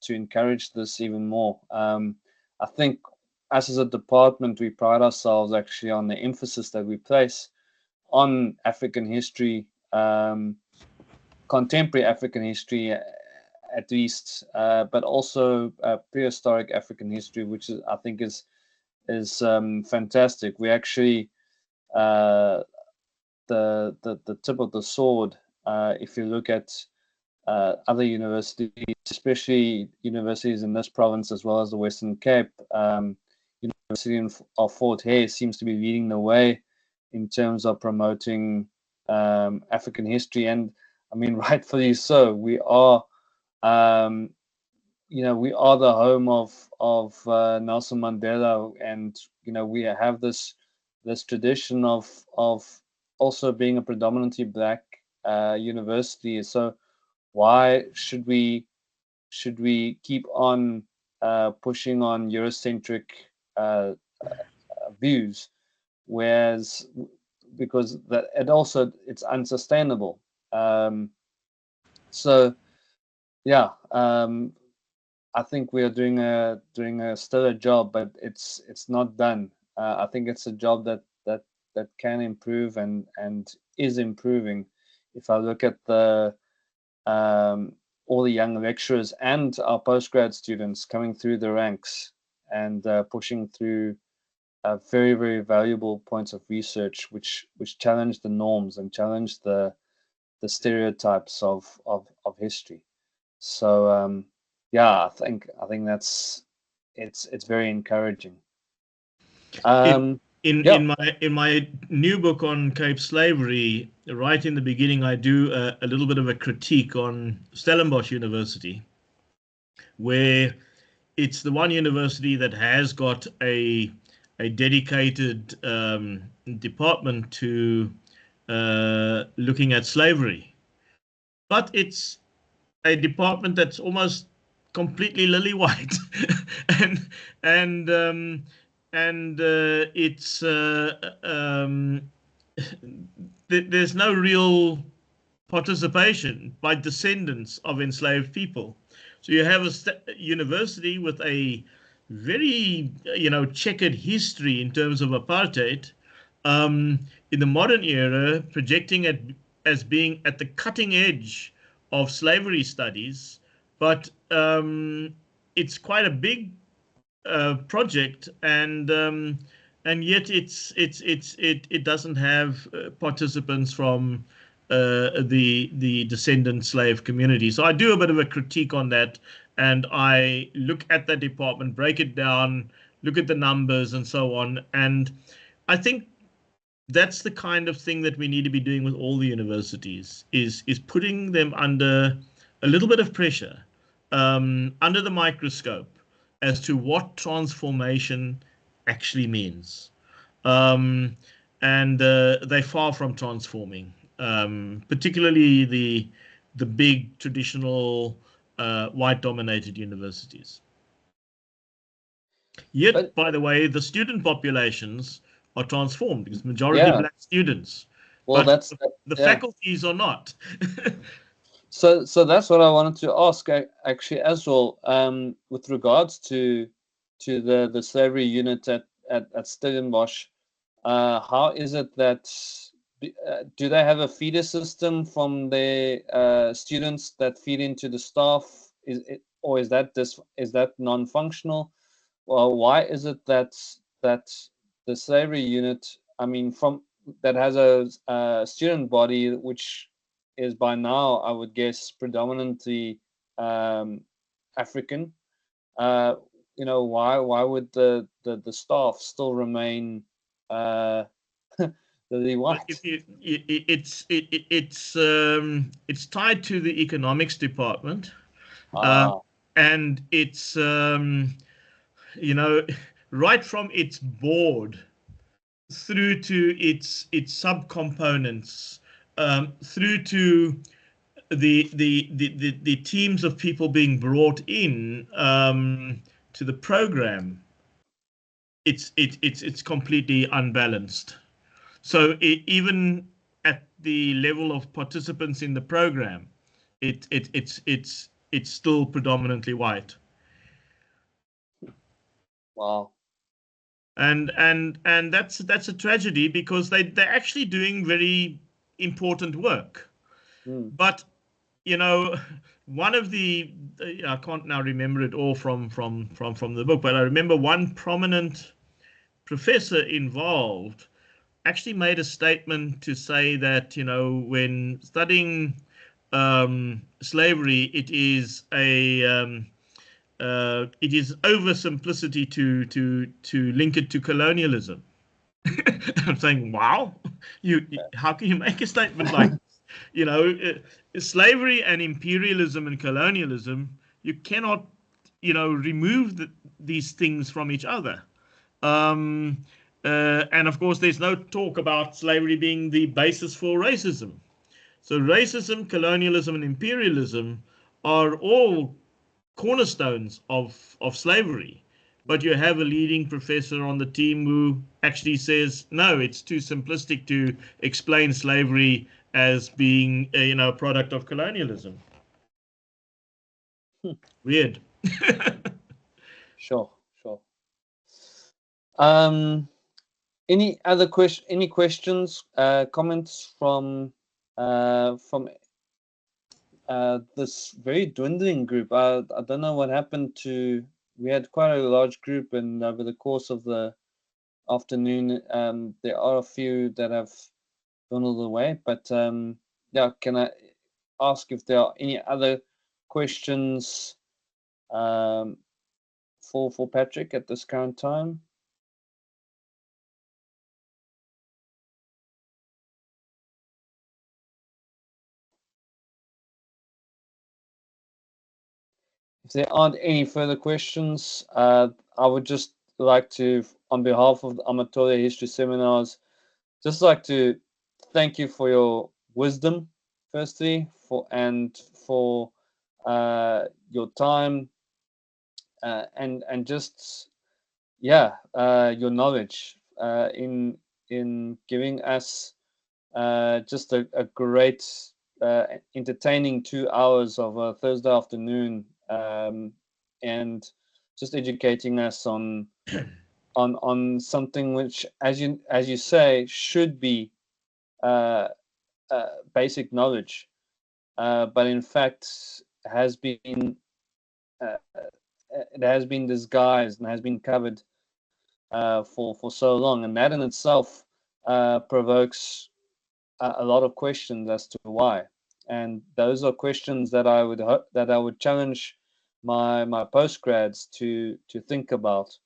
to encourage this even more. I think us as a department, we pride ourselves actually on the emphasis that we place on African history, contemporary African history at least, but also prehistoric African history, which I think is fantastic. We actually the tip of the sword. If you look at other universities, especially universities in this province as well as the Western Cape, University of Fort Hare seems to be leading the way in terms of promoting African history, and I mean rightfully so. We are we are the home of Nelson Mandela, and we have this tradition of also being a predominantly black university. So why should we keep on pushing on Eurocentric views, whereas because it's unsustainable. So yeah, I think we are doing a stellar job, but it's not done. I think it's a job that can improve and is improving. If I look at the all the young lecturers and our postgrad students coming through the ranks and pushing through very, very valuable points of research, which challenge the norms and challenge the stereotypes of history. So yeah, I think that's it's very encouraging. In my new book on Cape slavery, right in the beginning, I do a little bit of a critique on Stellenbosch University, where it's the one university that has got a dedicated department to looking at slavery, but it's a department that's almost completely lily white, and it's there's no real participation by descendants of enslaved people. So you have a university with a very checkered history in terms of apartheid, in the modern era, projecting it as being at the cutting edge of slavery studies, but it's quite a big project, and yet it doesn't have participants from the descendant slave community. So I do a bit of a critique on that, and I look at that department, break it down, look at the numbers and so on, and I think that's the kind of thing that we need to be doing with all the universities, is putting them under a little bit of pressure, under the microscope, as to what transformation actually means. And they're far from transforming, particularly the big traditional white-dominated universities. Yet, by the way, the student populations are transformed because majority black students. Well, but the faculties are not. So that's what I wanted to ask actually as well, with regards to the slavery unit at Stellenbosch. How is it that do they have a feeder system from their students that feed into the staff? or is that non-functional? Well, why is it that the slavery unit, I mean, that has a student body which is by now, I would guess, predominantly African? Why would the staff still remain the white? It's tied to the economics department, Ah, and it's right from its board through to its subcomponents, through to the teams of people being brought in to the program. It's completely unbalanced. So even at the level of participants in the program, it's still predominantly white. wow. And that's a tragedy, because they're actually doing very important work. But one of the I can't now remember it all from the book, but I remember one prominent professor involved actually made a statement to say that when studying slavery, it is oversimplicity to link it to colonialism. I'm saying, wow, how can you make a statement like slavery and imperialism and colonialism? You cannot remove these things from each other. And of course, there's no talk about slavery being the basis for racism. So racism, colonialism, and imperialism are all cornerstones of slavery. But you have a leading professor on the team who actually says, no, it's too simplistic to explain slavery as being a product of colonialism. Weird. Sure. Any questions, comments from this very dwindling group? I don't know what happened to. We had quite a large group, and over the course of the afternoon, there are a few that have dwindled away. But yeah, can I ask if there are any other questions for Patrick at this current time? If there aren't any further questions, I would just like to, on behalf of the Amathole History Seminars, just like to thank you for your wisdom, firstly, for your time, and just your knowledge in giving us just a great entertaining 2 hours of a Thursday afternoon, and just educating us on something which, as you say, should be basic knowledge, but in fact has been it has been disguised and has been covered for so long, and that in itself provokes a lot of questions as to why. And those are questions that I would challenge my postgrads to think about.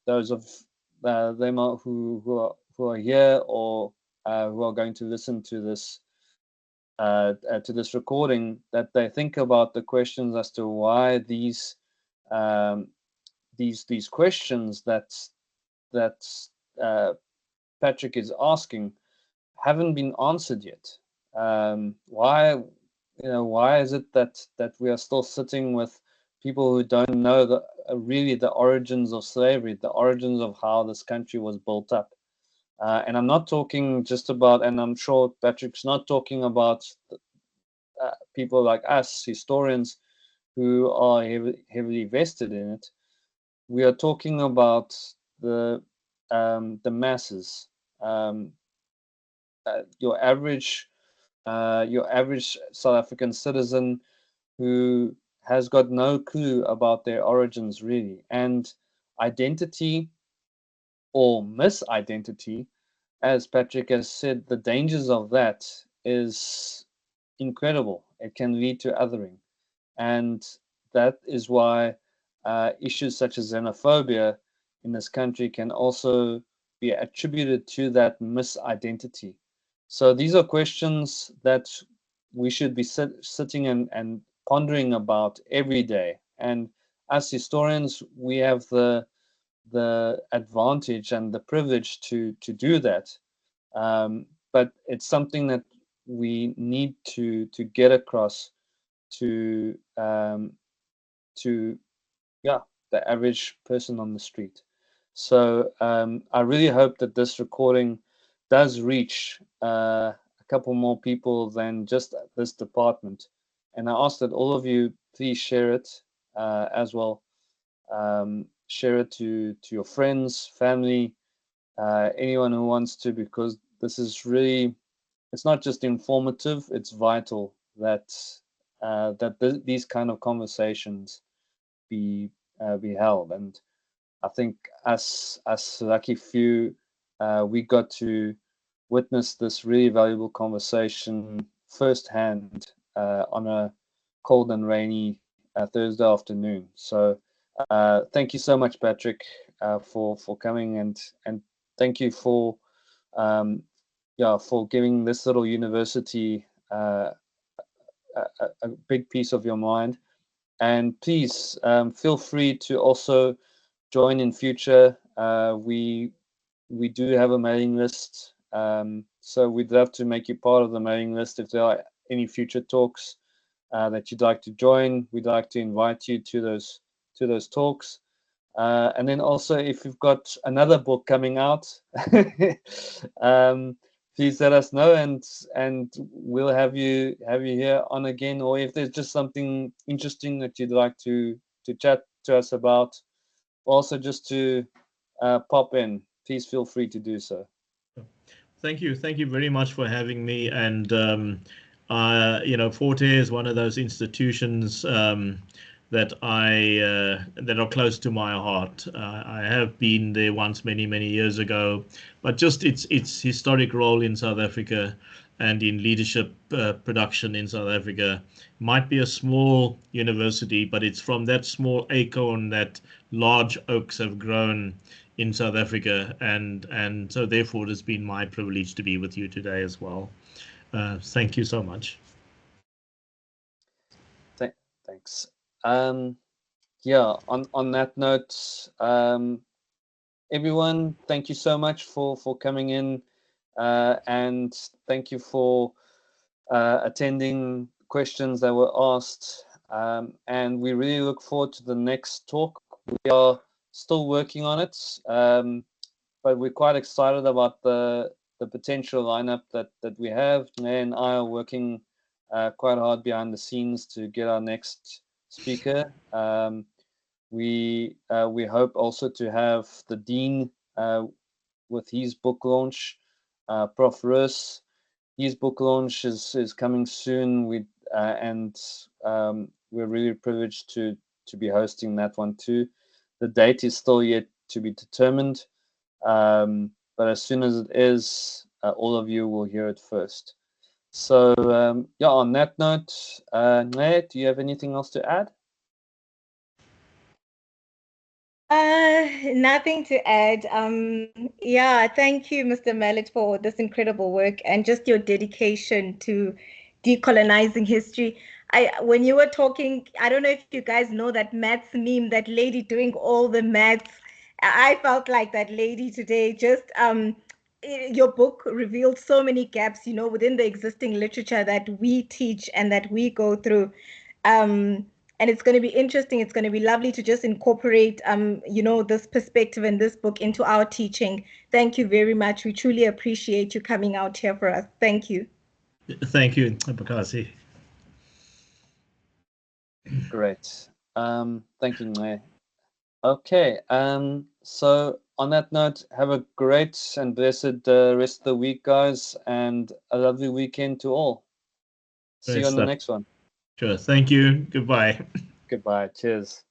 Those of them who are here, or who are going to listen to this recording, that they think about the questions as to why these questions that Patrick is asking haven't been answered yet. Why is it that we are still sitting with people who don't know really the origins of slavery, the origins of how this country was built up? And I'm not talking just about, and I'm sure Patrick's not talking about people like us, historians, who are heavily vested in it. We are talking about the masses. Your average South African citizen who has got no clue about their origins really, and identity or misidentity, as Patrick has said, the dangers of that is incredible. It can lead to othering, and that is why issues such as xenophobia in this country can also be attributed to that misidentity. So these are questions that we should be sitting and pondering about every day. And as historians, we have the advantage and the privilege to do that. But it's something that we need to get across to yeah, the average person on the street. So I really hope that this recording does reach a couple more people than just this department. And I ask that all of you please share it as well. Share it to your friends, family, anyone who wants to, because this is really, it's not just informative, it's vital that these kind of conversations be held. And I think us lucky few, we got to witness this really valuable conversation firsthand on a cold and rainy Thursday afternoon. So thank you so much, Patrick, for coming, and thank you for for giving this little university a big piece of your mind. And please feel free to also join in future. We do have a mailing list, so we'd love to make you part of the mailing list. If there are any future talks that you'd like to join, we'd like to invite you to those talks. And then also, if you've got another book coming out, please let us know, and we'll have you here on again. Or if there's just something interesting that you'd like to chat to us about, also just to pop in, please feel free to do so. Thank you very much for having me. And Forte is one of those institutions that that are close to my heart. I have been there once many years ago, but just its historic role in South Africa and in leadership production in South Africa might be a small university, but it's from that small acorn that large oaks have grown in South Africa, and so therefore it has been my privilege to be with you today as well. Thank you so much. Thanks. Yeah, on that note, everyone, thank you so much for coming in, and thank you for attending questions that were asked, and we really look forward to the next talk. We are still working on it, but we're quite excited about the potential lineup that we have. Nay and I are working quite hard behind the scenes to get our next speaker. We hope also to have the Dean with his book launch, Prof. Rus. His book launch is coming soon. We're really privileged to be hosting that one too. The date is still yet to be determined, but as soon as it is, all of you will hear it first. So yeah, on that note, Nate, do you have anything else to add? Nothing to add. Yeah, thank you, Mr. Mellet, for this incredible work and just your dedication to decolonizing history. When you were talking, I don't know if you guys know that maths meme, that lady doing all the maths. I felt like that lady today. Just your book revealed so many gaps, within the existing literature that we teach and that we go through. And it's going to be interesting. It's going to be lovely to just incorporate, this perspective and this book into our teaching. Thank you very much. We truly appreciate you coming out here for us. Thank you. Thank you, Bakasi. Great. Thank you, Nate. Okay. So on that note, have a great and blessed rest of the week, guys, and a lovely weekend to all. See you on the next one. Sure. Thank you. Goodbye. goodbye. Cheers.